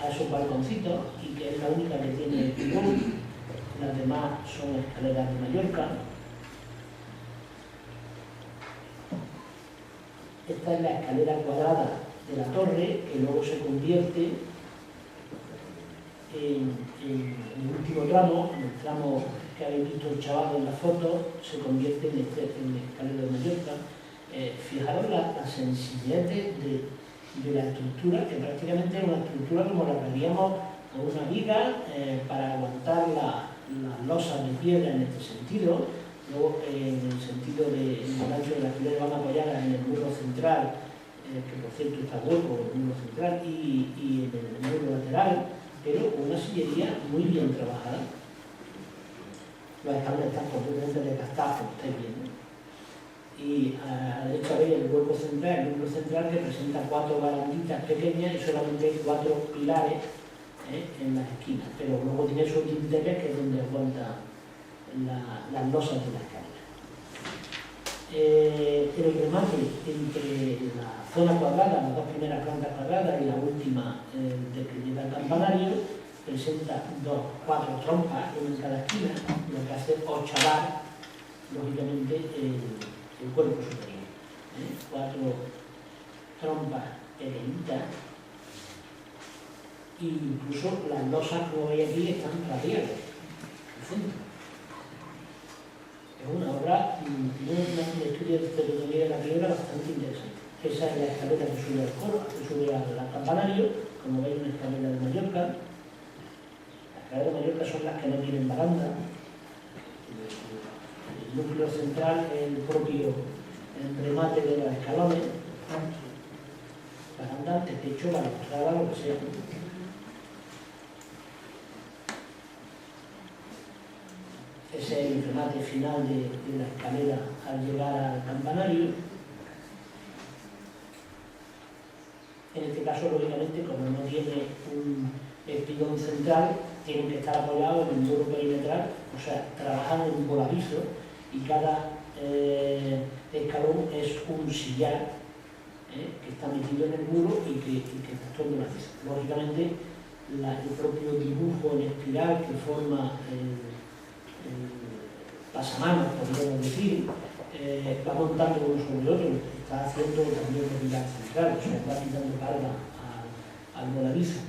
a esos balconcitos y que es la única que tiene pivot. Las demás son escaleras de Mallorca. Esta es la escalera cuadrada de la torre, que luego se convierte en el último tramo, en el tramo que habéis visto el chaval en la foto, se convierte en la escalera de Mallorca. Fijaros la sencillez de la estructura, que prácticamente es una estructura como la que haríamos con una viga para aguantar las losas de piedra en este sentido. Luego, en el sentido del ancho de la escalera, van apoyadas en el muro central, que por cierto está hueco, el muro central, y en el muro lateral, pero con una sillería muy bien trabajada. Los escalones están completamente desgastados, como estáis viendo. Y a la derecha veis el hueco central, el muro central, que presenta 4 baranditas pequeñas y solamente hay 4 pilares en las esquinas, pero luego tiene esos dinteles, que es donde aguanta las losas de la escalera. El remate entre la zona cuadrada, las 2 primeras plantas cuadradas y la última de que llega al campanario, presenta 4 trompas, una en cada esquina, lo que hace ochavar, lógicamente, el cuerpo superior. 4 trompas pequeñitas, e incluso las losas, como veis aquí, están radiales al centro. Es una obra, tiene un estudio de teoría de la piedra bastante interesante. Esa es la escalera que sube al coro, que sube al campanario, como veis, una escalera de Mallorca. Las escaleras de Mallorca son las que no tienen baranda. El núcleo central es el propio remate de los escalones. Baranda, techo, balustrada, lo que sea. Ese es el remate final de la escalera al llegar al campanario. En este caso, lógicamente, como no tiene un espigón central, tienen que estar apoyados en un muro perimetral, o sea, trabajan en un voladizo, y cada escalón es un sillar que está metido en el muro y que está todo macizo. Lógicamente, el propio dibujo en espiral que forma pasamanos, podríamos decir, va montando uno sobre otro, está haciendo también el pilar central, o sea, va quitando carga al voladizo.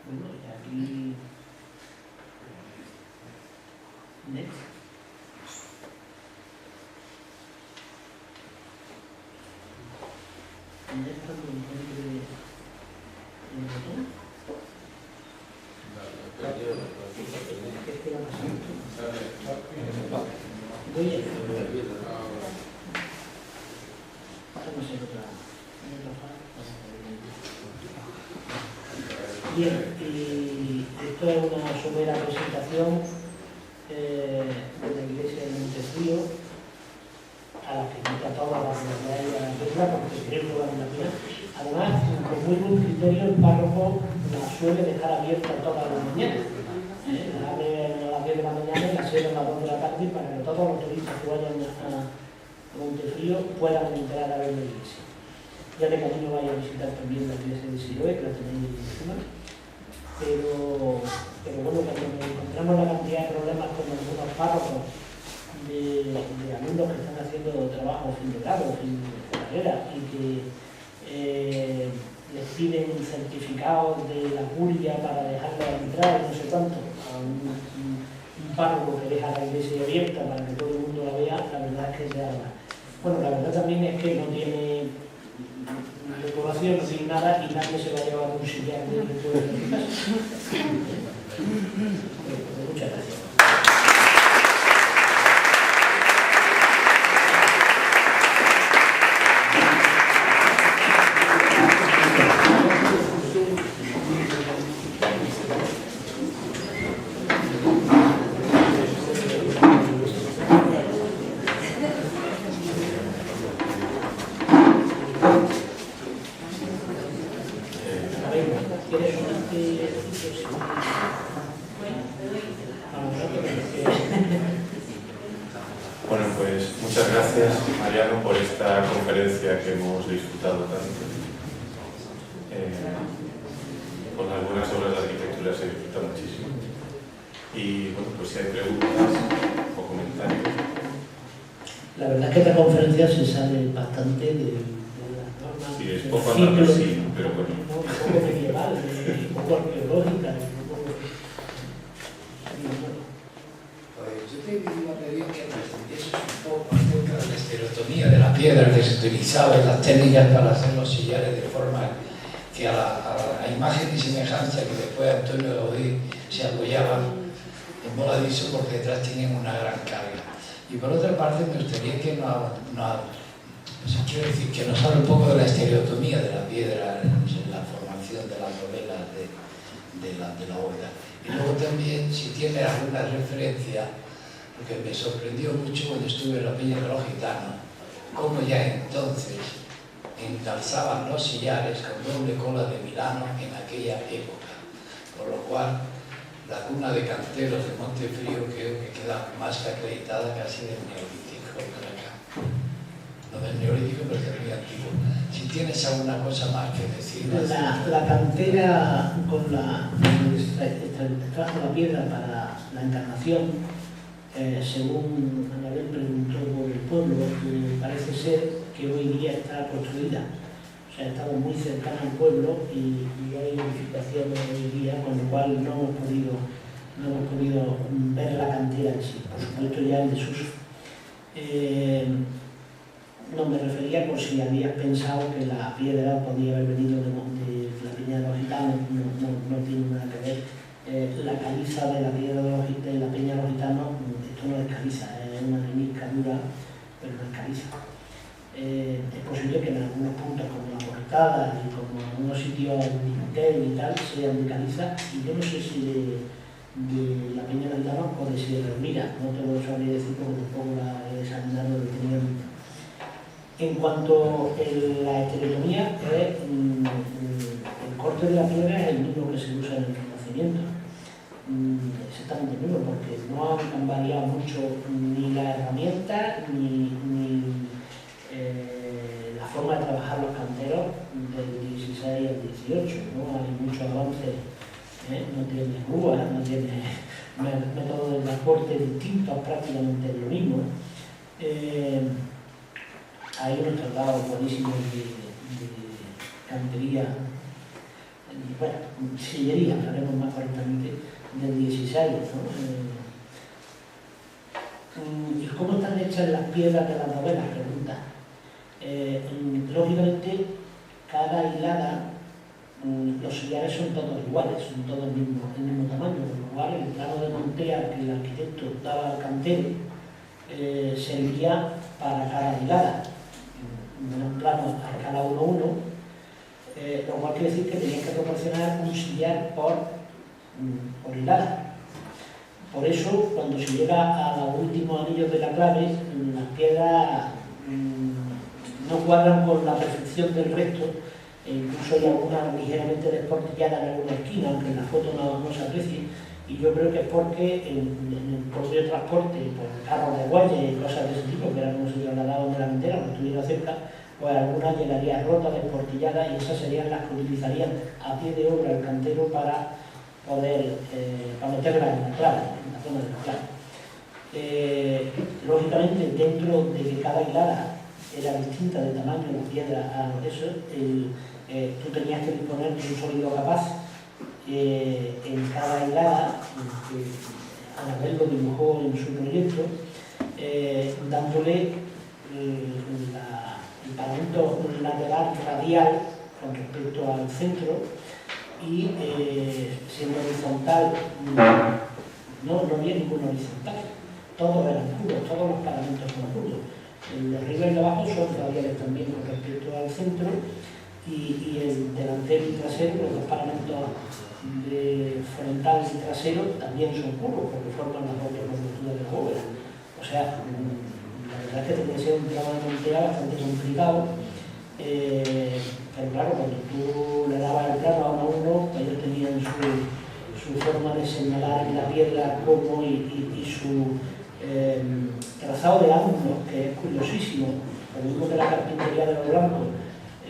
Bueno, y aquí... Next. En esta me encuentro el botón. Bien, y esto es una somera presentación de la iglesia de Montefrío, a la que invito a todas las que hay a la película, porque creo que vale la pena. Además, con muy buen criterio, el párroco la suele dejar abierta todas las mañanas. La abre a las 10 de la mañana y la cierra a las 2 de la tarde, para que todos los turistas que vayan a Montefrío puedan entrar a ver la iglesia. Ya de camino vaya a visitar también la iglesia de Siloé, que la tenéis encima. Pero bueno, cuando nos encontramos la cantidad de problemas con algunos párrocos de alumnos que están haciendo trabajo fin de grado, fin de carrera, y que les piden certificados de la curia para dejarla entrar, no sé cuánto, a un párroco que deja la iglesia abierta para que todo el mundo la vea, la verdad es que se arma. Bueno, la verdad también es que no tiene decoración, no tiene nada y nadie se va a llevar un sillar de recuerdo de su casa. Muchas gracias. Bueno, pues muchas gracias, Mariano, por esta conferencia que hemos disfrutado tanto. Con algunas obras de arquitectura se disfruta muchísimo. Y bueno, pues si hay preguntas o comentarios. La verdad es que esta conferencia se sale bastante de las normas. Sí, es poco análisis, pero bueno. Un poco medieval, un poco arqueológica, un poco... Yo te iba a pedir que presentieses un poco acerca de la estereotomía de la piedra que se utilizaba en las técnicas para hacer los sillares, de forma que a la imagen y semejanza que después Antonio Gaudí se apoyaba en voladizo, porque detrás tienen una gran carga. Y por otra parte me gustaría que quiero decir, que nos hable un poco de la estereotomía de la piedra en la formación de las novelas de la obra. Y luego también, si tiene alguna referencia, porque me sorprendió mucho cuando estuve en la Peña de los Gitanos, cómo ya entonces encalzaban los sillares con doble cola de Milano en aquella época. Por lo cual, la cuna de canteros de Montefrío creo que queda más que acreditada casi del Neolítico por acá. No del Neolítico, pero es muy antiguo. Si tienes alguna cosa más que decir. La cantera con la trajo la piedra para la encarnación, según Anabel preguntó por el pueblo, parece ser que hoy día está construida. O sea, estamos muy cercanos al pueblo y hay edificaciones hoy día, con lo cual no hemos podido ver la cantera en sí. Por supuesto ya en desuso. No me refería por si habías pensado que la piedra podía haber venido de la Peña de los Gitanos, no tiene nada que ver. La caliza de la piedra de la Peña de los Gitanos, esto no es caliza, es una arenisca dura, pero no es caliza. Es posible que en algunos puntos como la portada y como en algunos sitios dintel y tal sean de caliza, y yo no sé si de la Peña de los Gitanos o de Sierra Mira, no te lo sabría decir porque tampoco la he examinado detenidamente. En cuanto a la estereotomía, el corte de la piedra es el mismo que se usa en el Renacimiento. Exactamente el mismo, porque no han variado mucho ni la herramienta ni la forma de trabajar los canteros del 16 al 18. No hay mucho avance, no tiene grúas, no tiene métodos de transporte distintos, prácticamente es lo mismo. Hay unos tratados buenísimos de cantería, bueno, sillería, hablaremos más correctamente, del 16, ¿no? ¿Y cómo están hechas las piedras de las novelas? Pregunta. Lógicamente, cada hilada, los sillares son todos iguales, son todos el mismo tamaño, por lo cual el plano de montea que el arquitecto daba al cantero servía para cada hilada. Un plano a escala 1:1, lo cual quiere decir que tenían que proporcionar un sillar por hilada. Por eso, cuando se llega a los últimos anillos de la clave, las piedras no cuadran con la perfección del resto, e incluso hay algunas ligeramente desportilladas en alguna esquina, aunque en la foto no se aprecie. Y yo creo que es porque en el propio transporte, por carros de guaye y cosas de ese tipo, que era como si trasladaban de la cantera, cuando estuviera cerca, pues algunas llegarían rotas, desportilladas, y esas serían las que utilizarían a pie de obra el cantero para poder meterlas en la clave, en la zona de la clave. Lógicamente, dentro de que cada hilada era distinta de tamaño de la piedra a eso, tú tenías que disponer de un sólido capaz en cada hilada, que Anabel lo dibujó en su proyecto, dándole el paramento lateral radial con respecto al centro y siendo horizontal, no había ningún horizontal, todos eran curvos, todos los paramentos son curvos. El de arriba y el de abajo son radiales también con respecto al centro y el delantero y trasero, los dos paramentos de frontal y trasero también son curvos porque forman las dos estructuras de la bóveda. O sea, la verdad es que tenía que ser un trabajo de montea bastante complicado, pero claro, cuando tú le dabas el plano a uno, ellos tenían su forma de señalar en la piedra cómo y su trazado de ángulos, que es curiosísimo, lo mismo que la carpintería de los blancos.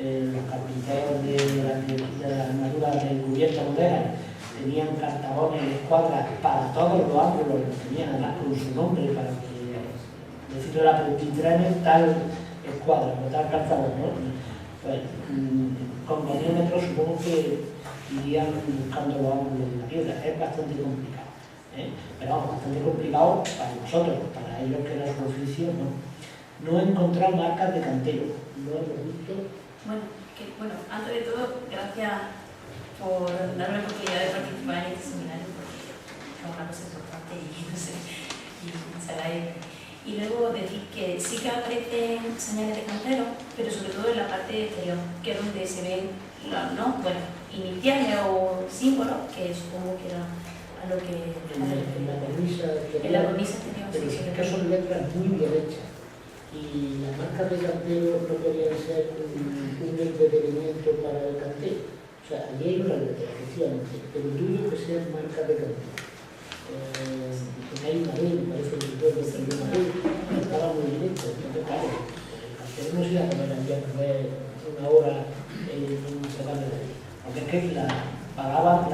Los carpinteros de la armadura de cubierta moderna tenían cartagones y escuadras para todos los ángulos, los tenían además con su nombre para decirle a la pelotitra tal escuadra o tal cartagón, ¿no? Pues, con milímetros supongo que irían buscando los ángulos de la piedra. Es bastante complicado, pero vamos, bastante complicado para nosotros, para ellos que era su oficio, no he encontrado marcas de cantero, no hemos visto. Bueno, antes de todo, gracias por darme la oportunidad de participar en este seminario, porque es una cosa importante y no sé, y se agradece. Y luego decir que sí que aparecen señales de cantero, pero sobre todo en la parte exterior, que es donde se ven iniciales o símbolos, que supongo que era a lo que... En la cornisa exterior. Pero sí que son letras muy derechas. Y las marcas de cantero no podían ser un entretenimiento para el cantero. O sea, allí hay una letra, efectivamente, pero dudo que sean marcas de cantero. Porque hay una ley, me parece que todo lo que hay una ley, estaba muy directo. Entonces, claro, el cantero no se iba a poner allí a comer una hora en un sacar de ley. Porque es que la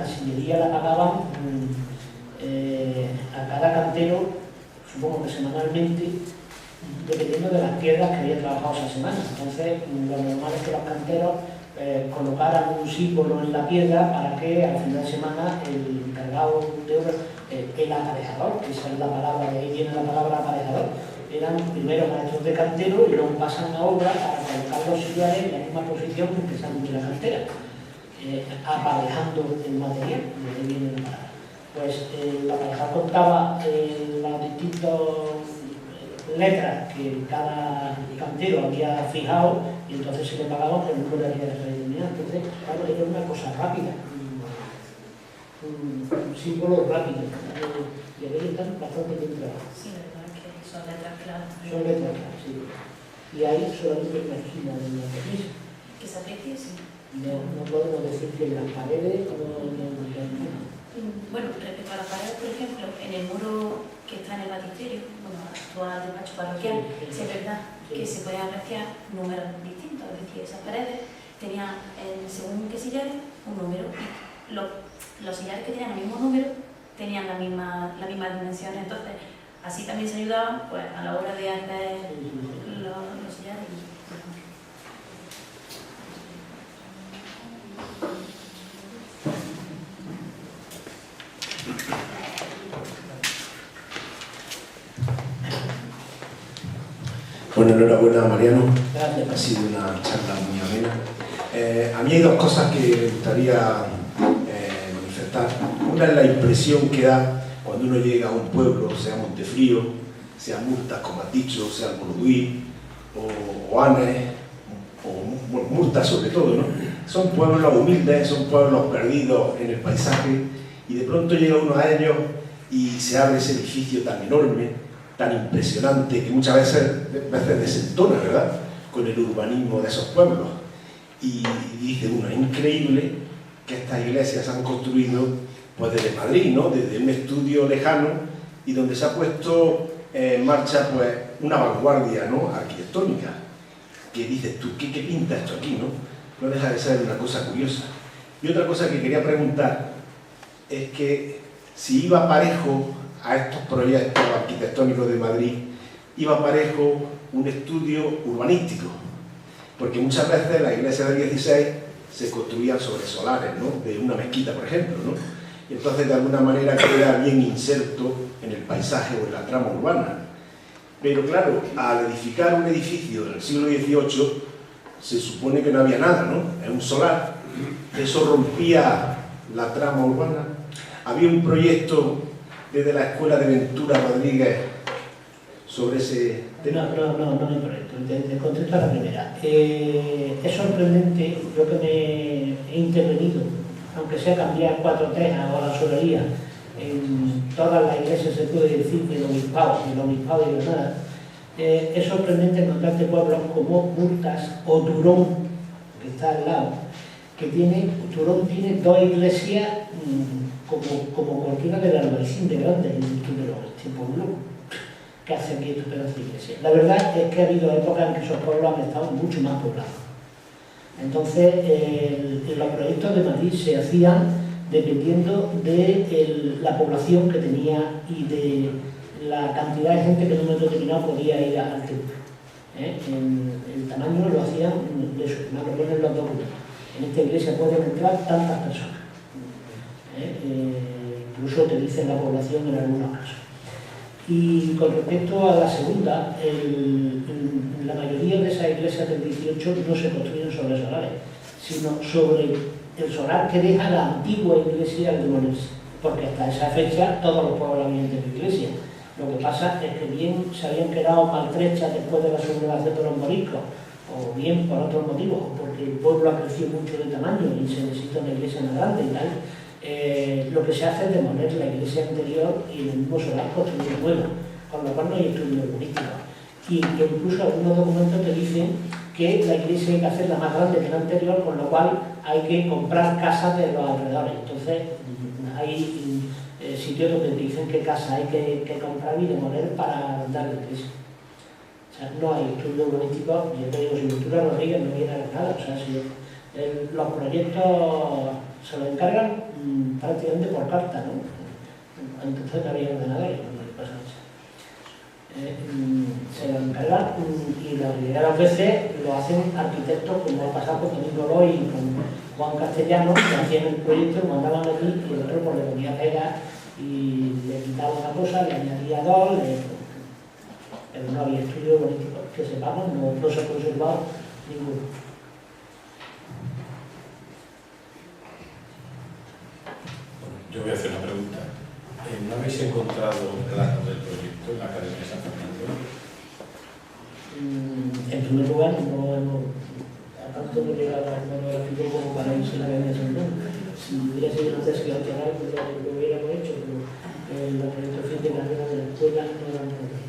sillería la pagaban a cada cantero, supongo que semanalmente, dependiendo de las piedras que había trabajado esa semana. Entonces, lo normal es que los canteros colocaran un símbolo en la piedra para que al final de semana el encargado de obra, el aparejador, que esa es la palabra, de ahí viene la palabra aparejador, eran primero maestros de cantero y luego pasan a obra para colocar los sillares en la misma posición que empezaron de la cantera, aparejando el material, de ahí viene la palabra. Pues el aparejador contaba las distintas letras que cada cantero había fijado y entonces se le pagaba por el número de piedras determinadas. Entonces, claro, era una cosa rápida, un símbolo rápido. Y a veces están bastante bien trabajados. Sí, la verdad es que son letras claras. Son letras claras, sí. Y hay solamente una esquina de la cornisa. Que se aprecie, sí. No podemos decir que en las paredes Bueno, respecto a las paredes, por ejemplo, en el muro que está en el batisterio, actual del despacho parroquial, sí es verdad que se pueden apreciar números distintos, es decir, esas paredes tenían, según qué sillares, un número, y los sillares que tenían el mismo número tenían las mismas dimensiones, entonces así también se ayudaban pues, a la hora de hacer los sillares. Bueno, enhorabuena Mariano, Gracias. ha sido una charla muy amena. A mí hay dos cosas que me gustaría manifestar. Una es la impresión que da cuando uno llega a un pueblo, sea Montefrío, sea Murtas, como has dicho, sea Alborduí, o Anes, o bueno, Murtas sobre todo, ¿no? Son pueblos humildes, son pueblos perdidos en el paisaje, y de pronto llega uno a ellos y se abre ese edificio tan enorme, tan impresionante, que muchas veces desentona, ¿verdad?, con el urbanismo de esos pueblos. Y dice uno, es increíble que estas iglesias se han construido pues desde Madrid, ¿no?, desde un estudio lejano, y donde se ha puesto en marcha pues una vanguardia, ¿no?, arquitectónica, que dices tú, ¿qué pinta esto aquí?, ¿no? No deja de ser una cosa curiosa. Y otra cosa que quería preguntar es que si iba parejo a estos proyectos arquitectónicos de Madrid, iba parejo un estudio urbanístico, porque muchas veces las iglesias del 16 se construían sobre solares, ¿no? De una mezquita, por ejemplo, ¿no? Y entonces de alguna manera queda bien inserto en el paisaje o en la trama urbana. Pero claro, al edificar un edificio del siglo XVIII se supone que no había nada, ¿no? Es un solar. Eso rompía la trama urbana. Había un proyecto desde la Escuela de Ventura Rodríguez sobre ese tema. No hay proyecto. Te contesto a la primera. Es sorprendente, yo que me he intervenido, aunque sea cambiar 4 tejas o la solería, en todas las iglesias se puede decir del obispado de Granada, es sorprendente encontrarte pueblos como Murtas o Turón, que está al lado, Turón tiene 2 iglesias como cualquiera de la Albaicín de Grandes en Turón, este pueblo que hace aquí estos pedazos de iglesia. La verdad es que ha habido épocas en que esos pueblos han estado mucho más poblados. Entonces, los proyectos de Madrid se hacían dependiendo de la población que tenía y de la cantidad de gente que en un momento determinado podía ir al templo. El tamaño lo hacían de eso, no lo ponen los documentos. En esta iglesia pueden entrar tantas personas. Incluso te dicen la población en algunos casos. Y con respecto a la segunda, la mayoría de esas iglesias del 18 no se construyen sobre solares, sino sobre el solar que deja la antigua iglesia al demolerse, porque hasta esa fecha todos los pueblos habían tenido iglesia. Lo que pasa es que bien se habían quedado maltrechas después de la sublevación de los moriscos, o bien por otros motivos, o porque el pueblo ha crecido mucho de tamaño y se necesita una iglesia más grande y tal. Lo que se hace es demoler la iglesia anterior y en el mismo solar construir nueva, con lo cual no hay estudio urbanístico. Y incluso algunos documentos te dicen que la iglesia hay que hacerla más grande que la anterior, con lo cual hay que comprar casas de los alrededores. Entonces hay sitios donde te dicen qué casa hay que comprar y demoler para dar la iglesia. O sea, no hay estudio urbanístico. Yo te digo, si Ventura Rodríguez no viene a nada. O sea, si los proyectos se los encargan prácticamente por carta, ¿no? Entonces no había ordenadores, se lo encargan y la mayoría de las veces lo hacen arquitectos, como ha pasado con Domingo Loy y con Juan Castellano, que hacían el proyecto, lo mandaban aquí y el otro pues, le ponía pega y le quitaba una cosa, le añadía 2, pero no había estudio urbanístico que sepamos, no se ha conservado ninguno. Yo voy a hacer una pregunta. ¿No habéis encontrado planos del proyecto en la Academia de San Fernando? En primer lugar, no hemos, a tanto no llegado a monográfico como para irse a la Academia de San Fernando. Si hubiera sido una tesis doctoral, lo hubiéramos hecho, pero la proyección de carrera de la escuela no era muy.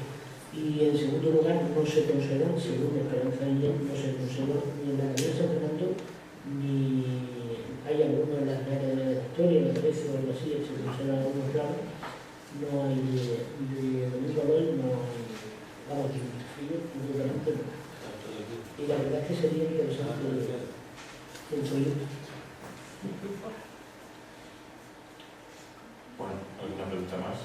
Y en segundo lugar, no se conservan, según Esperanza Guillén, no se conservan ni en la Academia de San Fernando, ni hay algunos en las redes de la historia, me parece, o algo así, se conservan algunos planos. No hay de Domingo Loy, no hay, vamos, de Frío, completamente no. Y la verdad es que sería interesante el proyecto. Bueno, ¿alguna pregunta más?